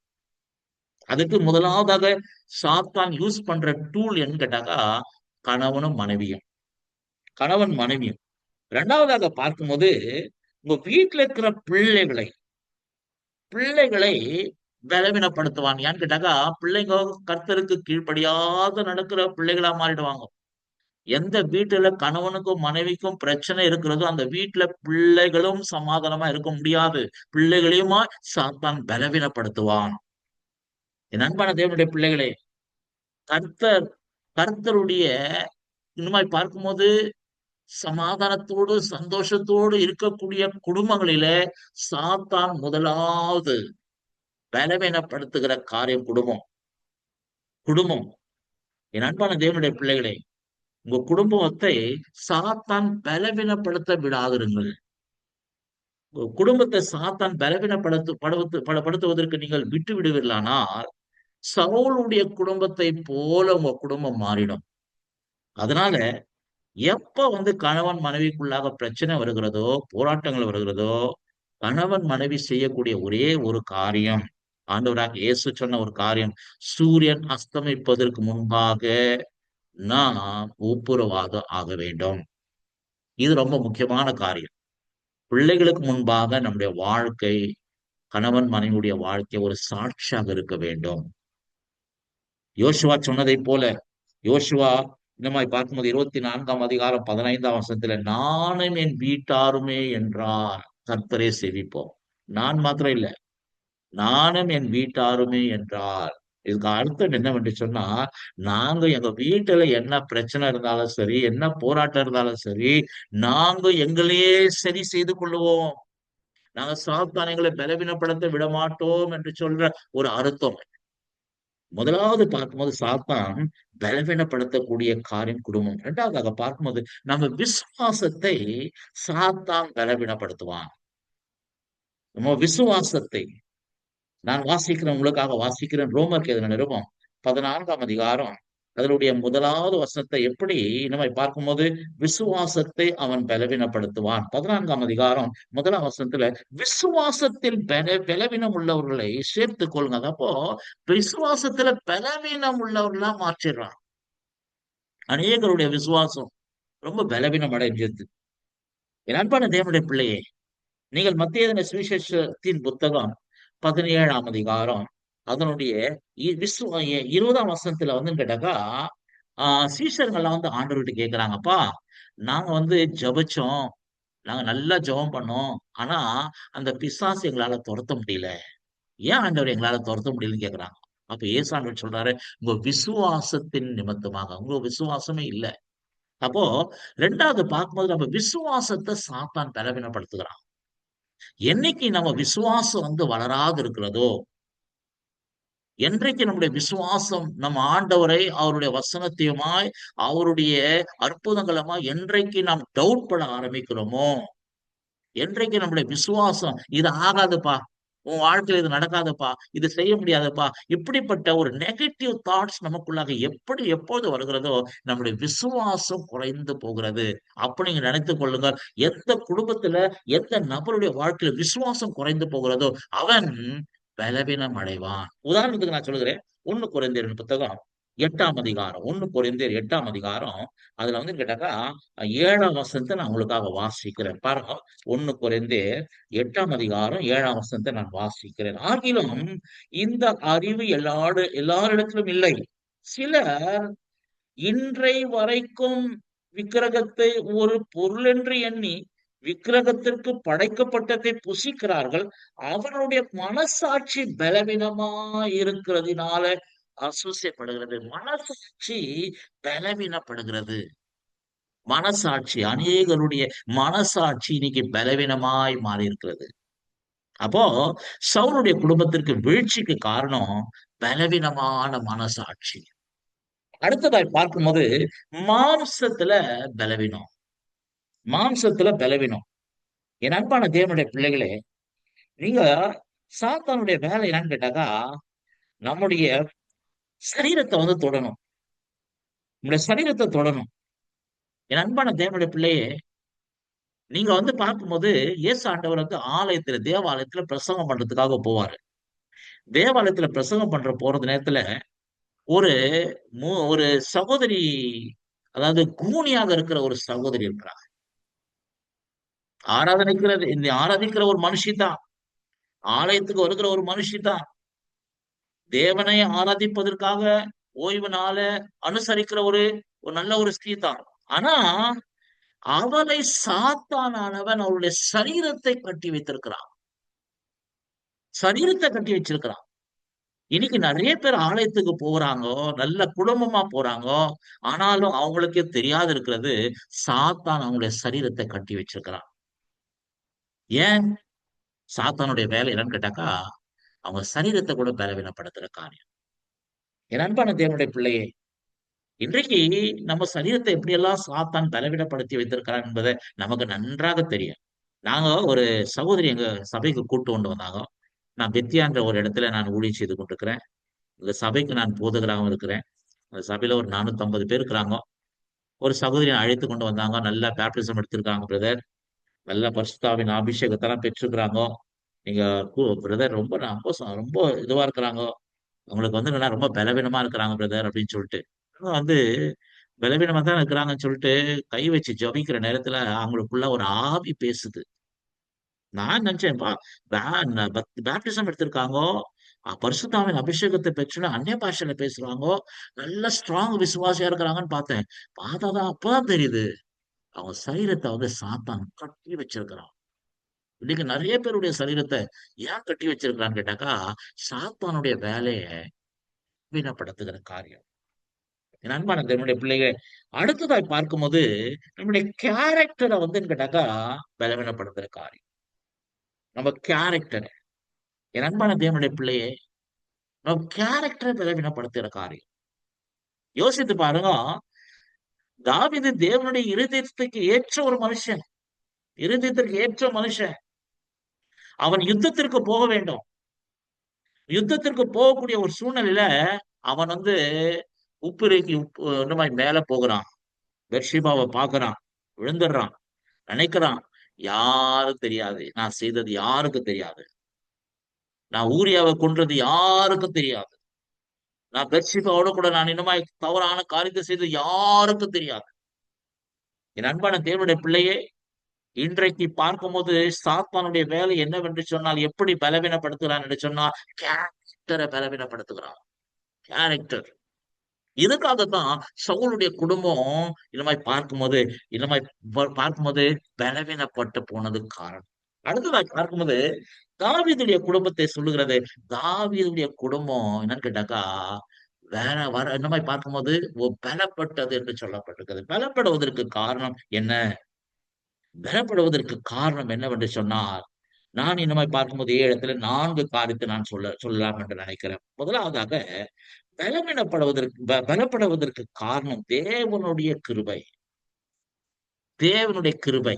அதுக்கு முதலாவதாக சாத்தான் யூஸ் பண்ற டூல் என்ன கேட்டாக்கா, கணவனும் மனைவியும். கணவன் மனைவியும். இரண்டாவதாக பார்க்கும்போது உங்க வீட்டுல இருக்கிற பிள்ளைகளை பலவீனப்படுத்துவான். ஏன்னு கேட்டாக்கா, பிள்ளைங்க கர்த்தருக்கு கீழ்ப்படியாத நடக்கிற பிள்ளைகளா மாறிடுவாங்க. எந்த வீட்டுல கணவனுக்கும் மனைவிக்கும் பிரச்சனை இருக்கிறதோ அந்த வீட்டுல பிள்ளைகளும் சமாதானமா இருக்க முடியாது. பிள்ளைகளையுமா சாத்தான் பலவீனப்படுத்துவான். என் அன்பான தேவனுடைய பிள்ளைகளே, கர்த்தர் கர்த்தருடைய இன்னுமாய் பார்க்கும்போது சமாதானத்தோடு சந்தோஷத்தோடு இருக்கக்கூடிய குடும்பங்களிலே சாத்தான் முதலாவது பலவீனப்படுத்துகிற காரியம் குடும்பம். என் அன்பான தேவனுடைய பிள்ளைகளே, உங்க குடும்பத்தை சாத்தான் பலவீனப்படுத்த விடாதிருங்கள். உங்க குடும்பத்தை சாத்தான் பலவீனப்படுத்துவதற்கு நீங்கள் விட்டு விடுவீர்களானால், சவுலுடைய குடும்பத்தை போல உங்க குடும்பம் மாறிடும். அதனால எப்ப வந்து கணவன் மனைவிக்குள்ளாக பிரச்சனை வருகிறதோ, போராட்டங்கள் வருகிறதோ, கணவன் மனைவி செய்யக்கூடிய ஒரே ஒரு காரியம், ஆண்டவராக இயேசு சொன்ன ஒரு காரியம், சூரியன் அஸ்தமிப்பதற்கு முன்பாக நாம் ஒப்புரவாக ஆக வேண்டும். இது ரொம்ப முக்கியமான காரியம். பிள்ளைகளுக்கு முன்பாக நம்முடைய வாழ்க்கை, கணவன் மனைவியுடைய வாழ்க்கை ஒரு சாட்சியாக இருக்க வேண்டும். யோசுவா சொன்னதை போல, யோசுவா இந்த மாதிரி பார்க்கும்போது 24ஆம் அதிகாரம் 15ஆம் வசனத்துல நானும் என் வீட்டாருமே என்றார் கர்த்தரே செவிப்போம். நான் மாத்திரம் இல்ல, நானும் என் வீட்டாருமே என்றார். இதுக்கு அர்த்தம் என்னவென்று சொன்னா, நாங்க எங்க வீட்டுல என்ன பிரச்சனை இருந்தாலும் சரி, என்ன போராட்டம் இருந்தாலும் சரி, நாங்க எங்களையே சரி செய்து கொள்ளுவோம். நாங்க சாத்தானை பலவீனப்படுத்த விட மாட்டோம் என்று சொல்ற ஒரு அர்த்தம். முதலாவது பார்க்கும்போது சாத்தான் பலவீனப்படுத்தக்கூடிய காரியம் குடும்பம். இரண்டாவதாக பார்க்கும்போது நம்ம விசுவாசத்தை சாத்தான் பலவீனப்படுத்துவான். நம்ம விசுவாசத்தை நான் வாசிக்கிறேன், உங்களுக்காக வாசிக்கிறேன். ரோமருக்கு எழுதின நிருபம் 14ஆம் அதிகாரம் அதனுடைய முதலாவது வசனத்தை எப்படி நம்ம பார்க்கும்போது விசுவாசத்தை அவன் பலவீனப்படுத்துவான். 14ஆம் அதிகாரம் 1 வசனத்துல விசுவாசத்தில் பலவீனம் உள்ளவர்களை சேர்த்துக் கொள்ளுங்க. அப்போ விசுவாசத்துல பலவீனம் உள்ளவர்களா மாற்றிடுறான். அநேகருடைய விசுவாசம் ரொம்ப பலவீனம் அடைஞ்சது. என் அன்பான தேவனுடைய பிள்ளையே, நீங்கள் மத்திய சுவிசேஷத்தின் புத்தகம் 17ஆம் அதிகாரம் அதனுடைய 20ஆம் வசனத்துல வந்து கேட்டாக்கா, சீஷர்கள்லாம் வந்து ஆண்டவர்கிட்ட கேக்குறாங்கப்பா, நாங்க வந்து ஜெபிச்சோம், நாங்க நல்லா ஜெபம் பண்ணோம். ஆனா அந்த பிசாசு எங்களால துரத்த முடியல. ஏன் ஆண்டவர் எங்களால துரத்த முடியலன்னு கேக்குறாங்க. அப்ப இயேசு ஆண்டவர் சொல்றாரு, உங்க விசுவாசத்தின் நிமித்தமாக, உங்க விசுவாசமே இல்ல. அப்போ 2வது பார்க்கும்போது நம்ம விசுவாசத்தை சாத்தான் பலவீனப்படுத்துகிறான். என்னைக்கு நம்ம விசுவாசம் வந்து வளராது இருக்கிறதோ, என்றைக்கு நம்முடைய விசுவாசம் நம்ம ஆண்டவரை அவருடைய வசனத்தையுமாய் அவருடைய அற்புதங்களுமாய் என்றைக்கு நாம் டவுட் பட ஆரம்பிக்கிறோமோ, என்றைக்கு நம்முடைய விசுவாசம் இது ஆகாதுப்பா, உன் வாழ்க்கையில இது நடக்காதப்பா, இது செய்ய முடியாதப்பா, இப்படிப்பட்ட ஒரு நெகட்டிவ் தாட்ஸ் நமக்குள்ளாக எப்போது வருகிறதோ, நம்முடைய விசுவாசம் குறைந்து போகிறது. அப்ப நீங்க நினைத்துக் கொள்ளுங்கள், எந்த குடும்பத்துல எந்த நபருடைய வாழ்க்கையில விசுவாசம் குறைந்து போகிறதோ அவன் பலவீனம் அடைவான். உதாரணத்துக்கு நான் சொல்லுகிறேன். 1 கொரிந்தியர் புத்தகம் 8ஆம் அதிகாரம் 1 கொரிந்தியர் 8ஆம் அதிகாரம் அதுல வந்து கேட்டாக்கா 7ஆம் வசனத்தை நான் உங்களுக்காக வாசிக்கிறேன். பாருங்க, 1 கொரிந்தியர் 8ஆம் அதிகாரம் 7ஆம் வசனத்தை நான் வாசிக்கிறேன். ஆகிலும் இந்த அறிவு எல்லாரிடத்திலும் இல்லை. சிலர் இன்றை வரைக்கும் விக்கிரகத்தை ஒரு பொருள் என்று எண்ணி விக்கிரகத்திற்கு படைக்கப்பட்டதை புசிக்கிறார்கள். அவர்களுடைய மனசாட்சி பலவீனமா இருக்கிறதுனால அசூசைப்படுகிறது. மனசாட்சி பலவீனப்படுகிறது. மனசாட்சி அநேகருடைய மனசாட்சி இன்னைக்கு பலவீனமாய் மாறி இருக்கிறது. அப்போ சவுலுடைய குடும்பத்திற்கு வீழ்ச்சிக்கு காரணம் பலவீனமான மனசாட்சி. அடுத்ததாய் பார்க்கும்போது மாம்சத்துல பலவீனம். மாம்சத்துல பலவீனம். என் அன்பான தேவனுடைய பிள்ளைகளே, நீங்க சாத்தானுடைய வேலை என்னன்னு கேட்டாக்கா, நம்முடைய சரீரத்தை வந்து தொடணும். நம்முடைய சரீரத்தை தொடணும். என் அன்பான தேவனுடைய பிள்ளையே, நீங்க வந்து பார்க்கும்போது இயேசு ஆண்டவர் வந்து தேவாலயத்துல பிரசங்கம் பண்றதுக்காக போவாரு. தேவாலயத்துல பிரசங்கம் பண்ற போறது நேரத்துல ஒரு ஒரு சகோதரி, அதாவது கூனியாக இருக்கிற ஒரு சகோதரி இருக்கிறாங்க. இந்த ஆராதிக்கிற ஒரு மனுஷி தான். ஆலயத்துக்கு வருகிற ஒரு மனுஷி தான். தேவனை ஆராதிப்பதற்காக ஓய்வு நாள அனுசரிக்கிற ஒரு நல்ல ஒரு ஸ்திரீ தான். ஆனா அவளை சாத்தானானவன் அவளுடைய சரீரத்தை கட்டி வைத்திருக்கிறான். சரீரத்தை கட்டி வச்சிருக்கிறான். இன்னைக்கு நிறைய பேர் ஆலயத்துக்கு போறாங்க, நல்ல குடும்பமா போறாங்க. ஆனாலும் அவங்களுக்கே தெரியாது இருக்கிறது, சாத்தான் அவங்களுடைய சரீரத்தை கட்டி வச்சிருக்கிறான். ஏன்? சாத்தானுடைய வேலை என்னன்னு கேட்டாக்கா, அவங்க சரீரத்தை கூட பலவீனப்படுத்துற காரியம். என் அன்பான தேவனுடைய பிள்ளையே, இன்றைக்கு நம்ம சரீரத்தை எப்படியெல்லாம் சாத்தான் பலவீனப்படுத்தி வைத்திருக்கிறான் என்பதை நமக்கு நன்றாக தெரியும். நாங்க ஒரு சகோதரி எங்க சபைக்கு கூட்டு கொண்டு வந்தாங்க. நான் பெத்தியான்ற ஒரு இடத்துல நான் ஊழியம் செய்து கொண்டிருக்கிறேன். இந்த சபைக்கு நான் போதகராகவும் இருக்கிறேன். அந்த சபையில ஒரு 450 பேர் இருக்கிறாங்க. ஒரு சகோதரியை அழைத்து கொண்டு வந்தாங்க. நல்லா பேப்டிசம் எடுத்திருக்காங்க பிரதர். நல்ல பரிசுத்தாவின் அபிஷேகத்தெல்லாம் பெற்றிருக்கிறாங்க. நீங்க பிரதர் ரொம்ப ரொம்ப ரொம்ப இதுவா இருக்கிறாங்க. அவங்களுக்கு வந்து என்னன்னா ரொம்ப பலவீனமா இருக்கிறாங்க பிரதர் அப்படின்னு சொல்லிட்டு. வந்து பலவீனமா தான் இருக்கிறாங்கன்னு சொல்லிட்டு கை வச்சு ஜபிக்கிற நேரத்துல அவங்களுக்குள்ள ஒரு ஆவி பேசுது. நான் நினைச்சேன்ப்பா, பேப்டிசம் எடுத்திருக்காங்க. பரிசுத்தாவின் அபிஷேகத்தை பெற்றுன்னு அந்நிய பாஷையில பேசுறாங்க. நல்ல ஸ்ட்ராங் விசுவாசியா இருக்கிறாங்கன்னு பார்த்தேன். பார்த்தாதான் அப்பதான் தெரியுது. அவங்க சரீரத்தை வந்து சாத்தான் கட்டி வச்சிருக்கிறான். இன்னைக்கு நிறைய பேருடைய சரீரத்தை ஏன் கட்டி வச்சிருக்கிறான்னு கேட்டாக்கா, சாத்தானுடைய வேலைய வீணப்படுத்துகிற காரியம். என் அன்பான தேவனுடைய பிள்ளைகள், அடுத்ததாய் பார்க்கும்போது நம்முடைய கேரக்டரை வந்து கேட்டாக்கா பலவீனப்படுத்துற காரியம். நம்ம கேரக்டர், என் அன்பான தேவனுடைய பிள்ளையே, நம்ம கேரக்டரை பலவீனப்படுத்துகிற காரியம். யோசித்து பாருங்க. தாவீது தேவனுடைய இருதயத்துக்கு ஏற்ற ஒரு மனுஷன். இருதயத்திற்கு ஏற்ற மனுஷன். அவன் யுத்தத்திற்கு போக வேண்டும். யுத்தத்திற்கு போகக்கூடிய ஒரு சூழ்நிலையில அவன் வந்து உப்புரைக்கு இந்த மாதிரி மேல போகிறான். பெர்ஷிபாவை பார்க்கறான். விழுந்துடுறான். நினைக்கிறான். யாரும் தெரியாது. நான் செய்தது யாருக்கும் தெரியாது. நான் ஊரியாவை கொன்றது யாருக்கும் தெரியாது. நான் பெர்ஷிபாவோட கூட நான் இன்னுமாய் தவறான காரியத்தை செய்தது யாருக்கும் தெரியாது. என் அன்பான தேவனுடைய பிள்ளையே, இன்றைக்கு பார்க்கும்போது சாத்தானுடைய வேலை என்னவென்று சொன்னால், எப்படி பலவீனப்படுத்துகிறான் என்று சொன்னால், கேரக்டரை பலவீனப்படுத்துகிறான். கேரக்டர். இதுக்காகத்தான் சவுலுடைய குடும்பம் இந்த மாதிரி பார்க்கும்போது இந்த மாதிரி பார்க்கும்போது பலவீனப்பட்டு போனது காரணம். அடுத்ததாக பார்க்கும்போது தாவீதுடைய குடும்பத்தை சொல்லுகிறது. தாவீதுடைய குடும்பம் என்னன்னு கேட்டாக்கா, வேற வர இந்த மாதிரி பார்க்கும்போது பலப்பட்டது என்று சொல்லப்பட்டிருக்கிறது. பலப்படுவதற்கு காரணம் என்ன? பலப்படுவதற்கு காரணம் என்னவென்று சொன்னால், நான் இந்த மாதிரி பார்க்கும்போது 7 இடத்துல 4 காரியத்தை நான் சொல்லலாம் என்று நினைக்கிறேன். முதலாவதாக, பலப்படுவதற்கு காரணம் தேவனுடைய கிருபை. தேவனுடைய கிருபை.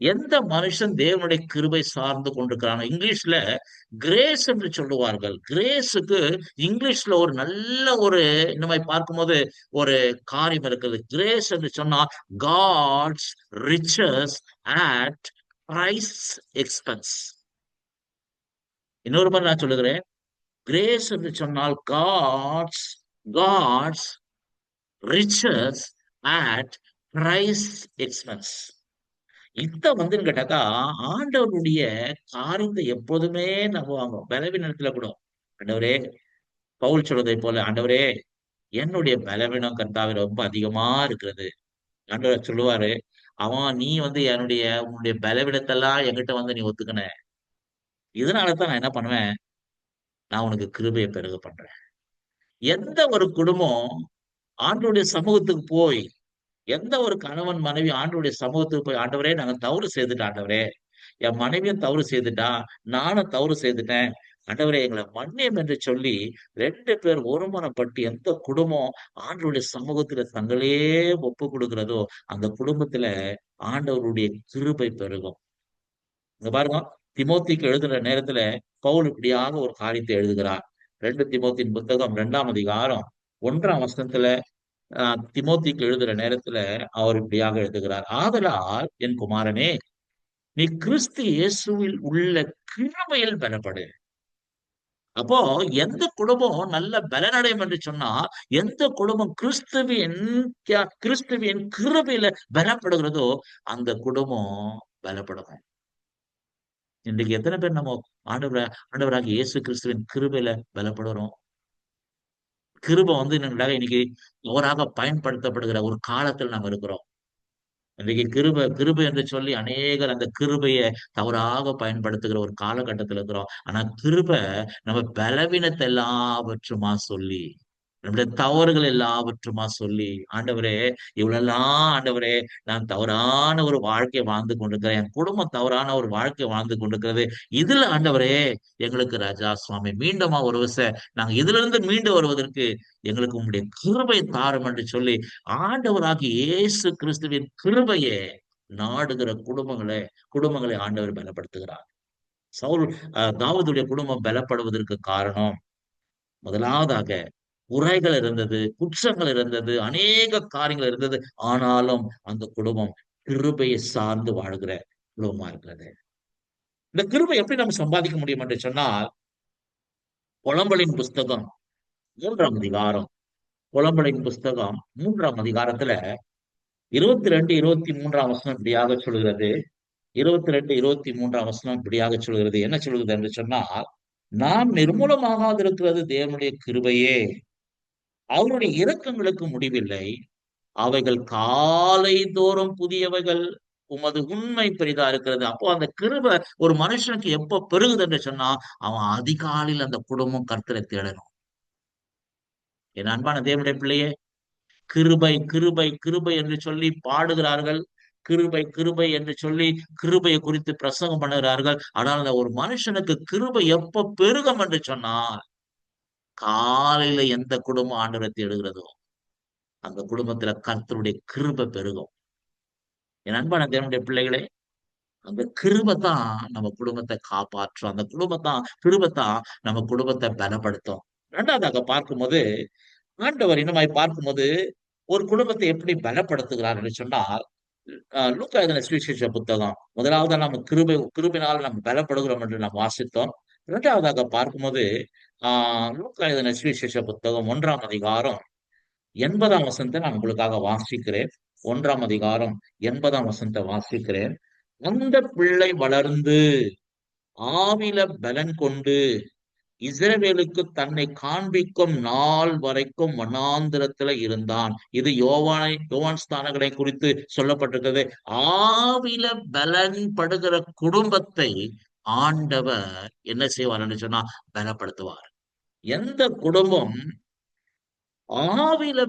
எந்த மனுஷன் தேவனுடைய கிருபை சார்ந்து கொண்டிருக்கிறானோ, இங்கிலீஷ்ல கிரேஸ் என்று சொல்லுவார்கள். கிரேஸுக்கு இங்கிலீஷ்ல ஒரு நல்ல ஒரு இந்த மாதிரி பார்க்கும்போது ஒரு காரியம் இருக்குது. கிரேஸ் என்று சொன்னா God's riches at price expense. இன்னொரு மாதிரி நான் சொல்லுகிறேன். கிரேஸ் என்று சொன்னால் God's God's riches at price expense. இத வந்து கேட்டாக்கா, ஆண்டவருடைய காரியத்தை எப்போதுமே நம்புவாங்க. பலவீனத்துல கூட, ஆண்டவரே, பவுல் சொல்வதை போல, ஆண்டவரே, என்னுடைய பலவீனம் கர்த்தாவே ரொம்ப அதிகமா இருக்கிறது. ஆண்டவர் சொல்லுவாரு, நீ வந்து உன்னுடைய பலவீனத்தெல்லாம் என்கிட்ட வந்து நீ ஒத்துக்கின. இதனாலதான் நான் என்ன பண்ணுவேன், நான் உனக்கு கிருபையை பெருக பண்றேன். எந்த ஒரு குடும்பம் ஆண்டவருடைய சமூகத்துக்கு போய், எந்த ஒரு கணவன் மனைவி ஆண்டவருடைய சமூகத்துக்கு போய், ஆண்டவரே, நாங்க தவறு செய்துட்டோம் ஆண்டவரே, என் மனைவியும் தவறு செய்துட்டா, நானும் தவறு செய்துட்டேன், ஆண்டவரே எங்களை மன்னியும் என்று சொல்லி 2 பேர் ஒருமனப்பட்டு எந்த குடும்பம் ஆண்டவருடைய சமூகத்துல தங்களே ஒப்பு கொடுக்கிறதோ, அந்த குடும்பத்துல ஆண்டவருடைய கிருபை பெருகும். இங்க பாருங்க, திமோத்திக்கு எழுதுற நேரத்துல பவுல் இப்படியாக ஒரு காரியத்தை எழுதுகிறார். 2 தீமோத்தேயுவின் புத்தகம் 2ஆம் அதிகாரம் 1ஆம் வசனத்துல திமோத்திக்கு எழுதுற நேரத்துல அவர் இப்படியாக எழுதுகிறார். ஆதலால் என் குமாரனே, நீ கிறிஸ்து இயேசுவில் உள்ள கிருபையில் பலப்படு. அப்போ எந்த குடும்பம் நல்ல பலனடையும் என்று சொன்னா, எந்த குடும்பம் கிறிஸ்துவின் கிருபையில பலப்படுகிறதோ, அந்த குடும்பம் பலப்படும். இன்றைக்கு எத்தனை பேர் நம்ம ஆண்டவராகிய இயேசு கிறிஸ்துவின் கிருபையில பலப்படுறோம்? கிருபை வந்து இன்னைக்கு தவறாக பயன்படுத்தப்படுகிற ஒரு காலத்தில் நாம் இருக்கிறோம். இன்றைக்கு கிருபை கிருபை என்று சொல்லி அநேகர் அந்த கிருபையை தவறாக பயன்படுத்துகிற ஒரு காலகட்டத்தில் இருக்கிறோம். ஆனா கிருபை நம்ம பலவீனத்தை எல்லாவற்றுமா சொல்லி, நம்முடைய தவறுகள் எல்லாவற்றுமா சொல்லி, ஆண்டவரே, இவ்வளெல்லாம் ஆண்டவரே, நான் தவறான ஒரு வாழ்க்கை வாழ்ந்து கொண்டிருக்கிறேன், என் குடும்பம் தவறான ஒரு வாழ்க்கை வாழ்ந்து கொண்டிருக்கிறது, இதுல ஆண்டவரே எங்களுக்கு ராஜா சுவாமி மீண்டுமா ஒரு நாங்க இதுல இருந்து மீண்டு வருவதற்கு எங்களுக்கு உங்களுடைய கிருபை தாரும் என்று சொல்லி, ஆண்டவராகிய இயேசு கிறிஸ்துவின் கிருபையே நாடுகிற குடும்பங்களை ஆண்டவர் பலப்படுத்துகிறார். சவுல் தாவீதுடைய குடும்பம் பலப்படுவதற்கு காரணம், முதலாவதாக குறைகள் இருந்தது, குற்றங்கள் இருந்தது, அநேக காரியங்கள் இருந்தது. ஆனாலும் அந்த குடும்பம் கிருபையை சார்ந்து வாழ்கிற குடும்பமா இருக்கிறது. இந்த கிருபை எப்படி நம்ம சம்பாதிக்க முடியும் என்று சொன்னால், புலம்பலின் புஸ்தகம் 3ஆம் அதிகாரம், புலம்பலின் புஸ்தகம் 3ஆம் அதிகாரத்துல 22, 23ஆம் வசனம் இப்படியாக சொல்கிறது. 22, 23ஆம் வசனம் இப்படியாக சொல்கிறது. என்ன சொல்கிறது என்று சொன்னால், நாம் நிர்மூலமாகாதிருக்கிறது தேவனுடைய கிருபையே. அவருடைய இரக்கங்களுக்கு முடிவில்லை. அவைகள் காலை தோறும் புதியவைகள். உமது உண்மை பெரிதா இருக்கிறது. அப்போ அந்த கிருபை ஒரு மனுஷனுக்கு எப்ப பெருகுது என்று சொன்னா, அவன் அதிகாலையில் அந்த குடும்பம் கர்த்தரை தேடணும். என் அன்பான தேவனுடைய பிள்ளையே, கிருபை கிருபை கிருபை என்று சொல்லி பாடுகிறார்கள். கிருபை கிருபை என்று சொல்லி கிருபையை குறித்து பிரசங்கம் பண்ணுகிறார்கள். ஆனால் அந்த ஒரு மனுஷனுக்கு கிருபை எப்ப பெருகும் என்று சொன்னால், காலையில எந்த குடும்பம் ஆண்டவரை தேடுகிறதோ அந்த குடும்பத்துல கர்த்தருடைய கிருபை பெருகும். என் அன்பான தேவனுடைய பிள்ளைகளே, அந்த கிருபை தான் நம்ம குடும்பத்தை காப்பாற்றும். அந்த கிருபை தான் நம்ம குடும்பத்தை பலப்படுத்தும். இரண்டாவதாக பார்க்கும்போது, ஆண்டவர் இன்னமாய் பார்க்கும்போது ஒரு குடும்பத்தை எப்படி பலப்படுத்துகிறார் என்று சொன்னால், லூக்கா எழுதின சுவிசேஷ புத்தகம் முதலாவது நம்ம கிருபினால் நம்ம பலப்படுகிறோம் என்று நாம் வாசித்தோம். இரண்டாவதாக பார்க்கும்போது லூக்கா எழுதின சுவிசேஷ புத்தகம் 1 80 வசனத்தை நான் உங்களுக்காக வாசிக்கிறேன். 1 80 வசனத்தை வாசிக்கிறேன். அந்த பிள்ளை வளர்ந்து ஆவில பலன் கொண்டு இஸ்ரவேலுக்கு தன்னை காண்பிக்கும் நாள் வரைக்கும் வனாந்திரத்துல இருந்தான். இது யோவான் ஸ்தானங்களை குறித்து சொல்லப்பட்டிருக்கிறது. ஆவில பலன் படுகிற குடும்பத்தை ஆண்டவர் என்ன செய்வார் சொன்னா பலப்படுத்துவார். எந்த குடும்பம் ஆவில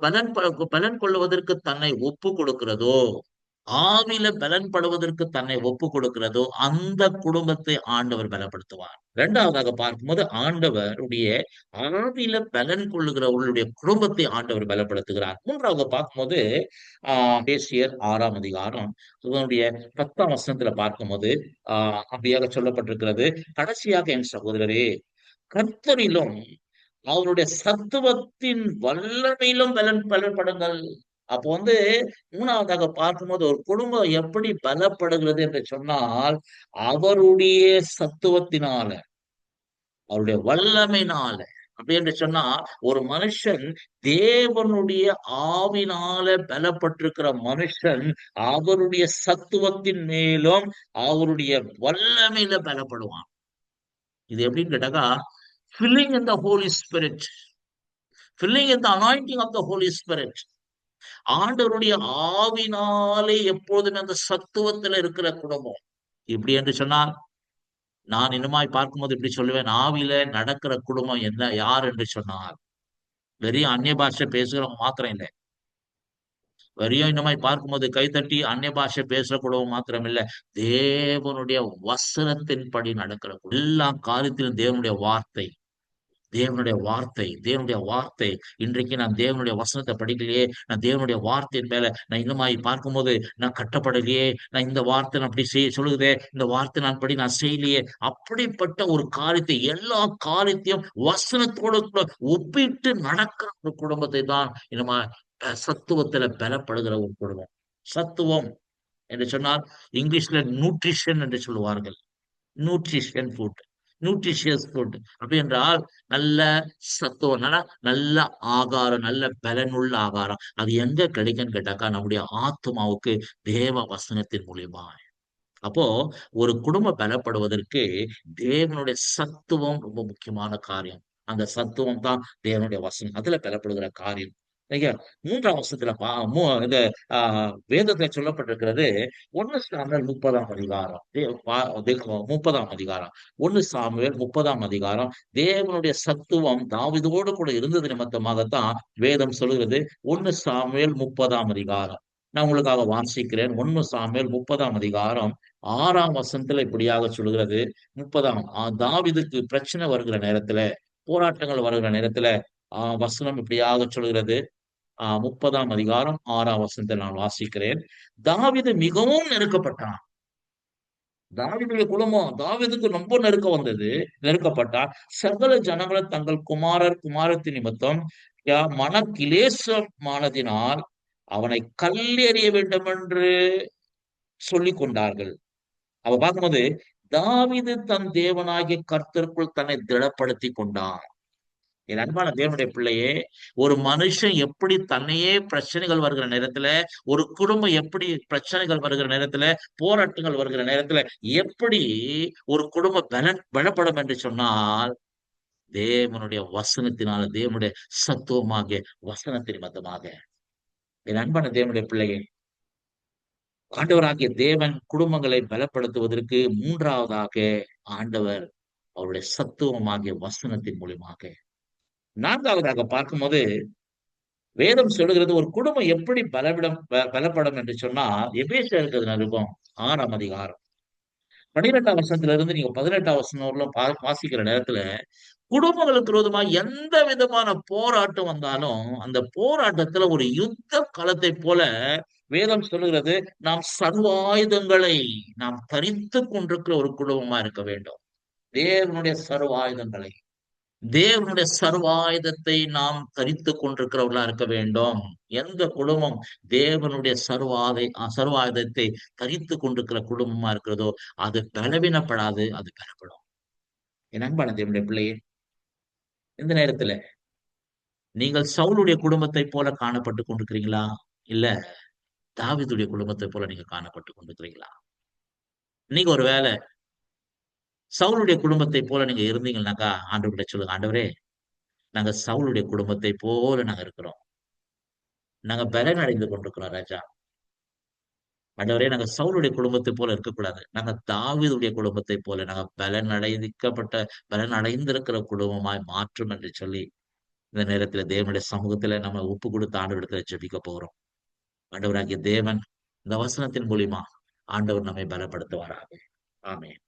பலன் கொள்வதற்கு தன்னை ஒப்பு கொடுக்கிறதோ, ஆவில பலன்படுவதற்கு தன்னை ஒப்பு கொடுக்கிறதோ அந்த குடும்பத்தை ஆண்டவர் பலப்படுத்துவார். இரண்டாவதாக பார்க்கும்போது ஆண்டவருடைய ஆவில பலன் கொள்ளுகிறவர்களுடைய குடும்பத்தை ஆண்டவர் பலப்படுத்துகிறார். மூன்றாவது பார்க்கும்போது பேசியர் 6 அதனுடைய 10 பார்க்கும்போது அப்படியாக சொல்லப்பட்டிருக்கிறது. கடைசியாக என் சகோதரரே, கர்த்தரிலும் அவருடைய சத்துவத்தின் வல்லமையிலும் பலப்படுங்கள். அப்போ மூணாவதாக பார்க்கும்போது ஒரு குடும்பம் எப்படி பலப்படுகிறது என்று சொன்னால், அவருடைய சத்துவத்தினால, அவருடைய வல்லமையினால. அப்படி என்று சொன்னா ஒரு மனுஷன் தேவனுடைய ஆவினால பலப்பட்டிருக்கிற மனுஷன் அவருடைய சத்துவத்தின் மேலும் அவருடைய வல்லமையில பலப்படுவான். இது எப்படின்னு கேட்டாக்கா, filling in the Holy Spirit, filling in the anointing of the Holy Spirit. ஆண்டவருடைய ஆவினாலே எப்போதுமே அந்த சத்துவத்துல இருக்கிற குடும்பம். இப்படி என்று சொன்னால், நான் இன்னுமாய் பார்க்கும்போது இப்படி சொல்லுவேன், ஆவியில நடக்கிற குடும்பம் என்ன யார் என்று சொன்னால், வெறும் அந்நிய பாஷை பேசுகிறவங்க மாத்திரம் இல்லை. வெறியும் இன்னமாய் பார்க்கும்போது கைத்தட்டி அந்நிய பாஷை பேசுற குடும்பம் மாத்திரம் இல்ல, தேவனுடைய வசனத்தின்படி நடக்கிற எல்லா காரியத்திலும் தேவனுடைய வார்த்தை. இன்றைக்கு நான் தேவனுடைய வசனத்தை படிக்கலையே, நான் தேவனுடைய வார்த்தையின் மேல நான் இன்னுமாய் பார்க்கும்போது நான் கட்டப்படலையே, நான் இந்த வார்த்தை நான் அப்படி சொல்லுதே, இந்த வார்த்தை நான் படி நான் செய்யலையே, அப்படிப்பட்ட ஒரு காரியத்தை எல்லா காரியத்தையும் வசனத்தோடு கூட ஒப்பிட்டு நடக்கிற ஒரு குடும்பத்தை தான் இன்னுமா சத்துவத்துல பலப்படுகிற ஒரு குடும்பம். சத்துவம் என்று சொன்னால் இங்கிலீஷ்ல நியூட்ரிஷன் என்று சொல்லுவார்கள். நியூட்ரிஷன் ஃபுட், நியூட்ரிஷியஸ் ஃபுட் அப்படி என்றால் நல்ல சத்துவம், நல்ல ஆகாரம், நல்ல பலனுள்ள ஆகாரம். அது எங்க கிடைக்குன்னு கேட்டாக்கா, நம்முடைய ஆத்மாவுக்கு தேவ வசனத்தின் மூலியமா. அப்போ ஒரு குடும்பம் பலப்படுவதற்கு தேவனுடைய சத்துவம் ரொம்ப முக்கியமான காரியம். அந்த சத்துவம் தான் தேவனுடைய வசனம், அதுல பலப்படுகிற காரியம். நீங்க 3 இந்த வேதத்துல சொல்லப்பட்டிருக்கிறது. 1 சாமுவேல் 30 அதிகாரம் 1 சாமுவேல் 30 அதிகாரம் தேவனுடைய சத்துவம் தாவீதோடு கூட இருந்தது நிமித்தமாகத்தான் வேதம் சொல்லுகிறது. 1 சாமுவேல் 30 அதிகாரம் நான் உங்களுக்காக வாசிக்கிறேன். 1 சாமுவேல் 30 அதிகாரம் 6 வசனத்துல இப்படியாக சொல்லுகிறது. 30 தாவீதுக்கு பிரச்சனை வருகிற நேரத்துல, போராட்டங்கள் வருகிற நேரத்துல வசனம் இப்படியாக சொல்கிறது. 30 அதிகாரம் 6 வசனத்தை நான் வாசிக்கிறேன். தாவீது மிகவும் நெருக்கப்பட்டான். தாவீதுடைய குடும்பம் தாவீதுக்கு ரொம்ப நெருக்கப்பட்டான். சகல ஜனங்களும் தங்கள் குமாரத்தி நிமித்தம் மன கிளேசமானதினால் அவனை கல்லெறிய வேண்டும் என்று சொல்லிக் கொண்டார்கள். அவ பார்க்கும்போது தாவீது தன் தேவனாகிய கர்த்தருக்குள் தன்னை திடப்படுத்தி கொண்டான். என் அன்பான தேவனுடைய பிள்ளையே, ஒரு மனுஷன் எப்படி தன்னையே பிரச்சனைகள் வருகிற நேரத்துல, ஒரு குடும்பம் எப்படி பிரச்சனைகள் வருகிற நேரத்துல, போராட்டங்கள் வருகிற நேரத்துல, எப்படி ஒரு குடும்பம் பலப்படும் என்று சொன்னால், தேவனுடைய வசனத்தினால, தேவனுடைய சத்துவமாக, வசனத்தின் மத்தமாக. என் அன்பான தேவனுடைய பிள்ளையே, ஆண்டவராகிய தேவன் குடும்பங்களை பலப்படுத்துவதற்கு மூன்றாவதாக ஆண்டவர் அவருடைய சத்துவமாகிய வசனத்தின் மூலியமாக. நான்காவதாக பார்க்கும்போது வேதம் சொல்லுகிறது ஒரு குடும்பம் எப்படி பலப்படும் என்று சொன்னா எபேசியருக்கு நிருபம் 6ஆம் அதிகாரம் 12ஆம் வசனத்துல இருந்து நீங்க 18ஆம் வசனம் வரலும் வாசிக்கிற நேரத்துல குடும்பங்களுக்கு விரோதமா எந்த விதமான போராட்டம் வந்தாலும் அந்த போராட்டத்துல ஒரு யுத்த களத்தை போல வேதம் சொல்லுகிறது நாம் சர்வாயுதங்களை நாம் தரித்து கொண்டிருக்கிற ஒரு குடும்பமா இருக்க வேண்டும். தேவனுடைய சர்வாயுதங்களை தேவனுடைய சர்வாயுதத்தை நாம் தரித்துக் கொண்டிருக்கிறவர்களா இருக்க வேண்டும். எந்த குடும்பம் தேவனுடைய சர்வாயுதத்தை தரித்துக் கொண்டிருக்கிற குடும்பமா இருக்கிறதோ அது பலவீனப்படாது, அது பலப்படும். என் அன்பான தேவனுடைய பிள்ளையே, இந்த நேரத்துல நீங்கள் சவுலுடைய குடும்பத்தை போல காணப்பட்டு கொண்டிருக்கிறீங்களா? இல்ல தாவீதுடைய குடும்பத்தை போல நீங்க காணப்பட்டு கொண்டிருக்கிறீங்களா? நீங்க ஒரு வேளை சவுலுடைய குடும்பத்தை போல நீங்க இருந்தீங்கன்னாக்கா ஆண்டவர்கிட்ட சொல்லுங்க, ஆண்டவரே நாங்க சவுலுடைய குடும்பத்தை போல நாங்க இருக்கிறோம். நாங்க பலன் அடைந்து கொண்டிருக்கிறோம் ராஜா. ஆண்டவரே நாங்க சவுலுடைய குடும்பத்தை போல இருக்கக்கூடாது. நாங்க தாவீதுடைய குடும்பத்தை போல நாங்க பலன் அடைந்திருக்கிற குடும்பமாய் மாற்றும் என்று சொல்லி இந்த நேரத்துல தேவனுடைய சமூகத்துல நம்ம ஒப்பு கொடுத்து ஆண்டவரிடத்துல ஜெபிக்க போறோம். ஆண்டவராகிய தேவன் இந்த வசனத்தின் மூலியமா ஆண்டவர் நம்மை பலப்படுத்துவாராக. ஆமென்.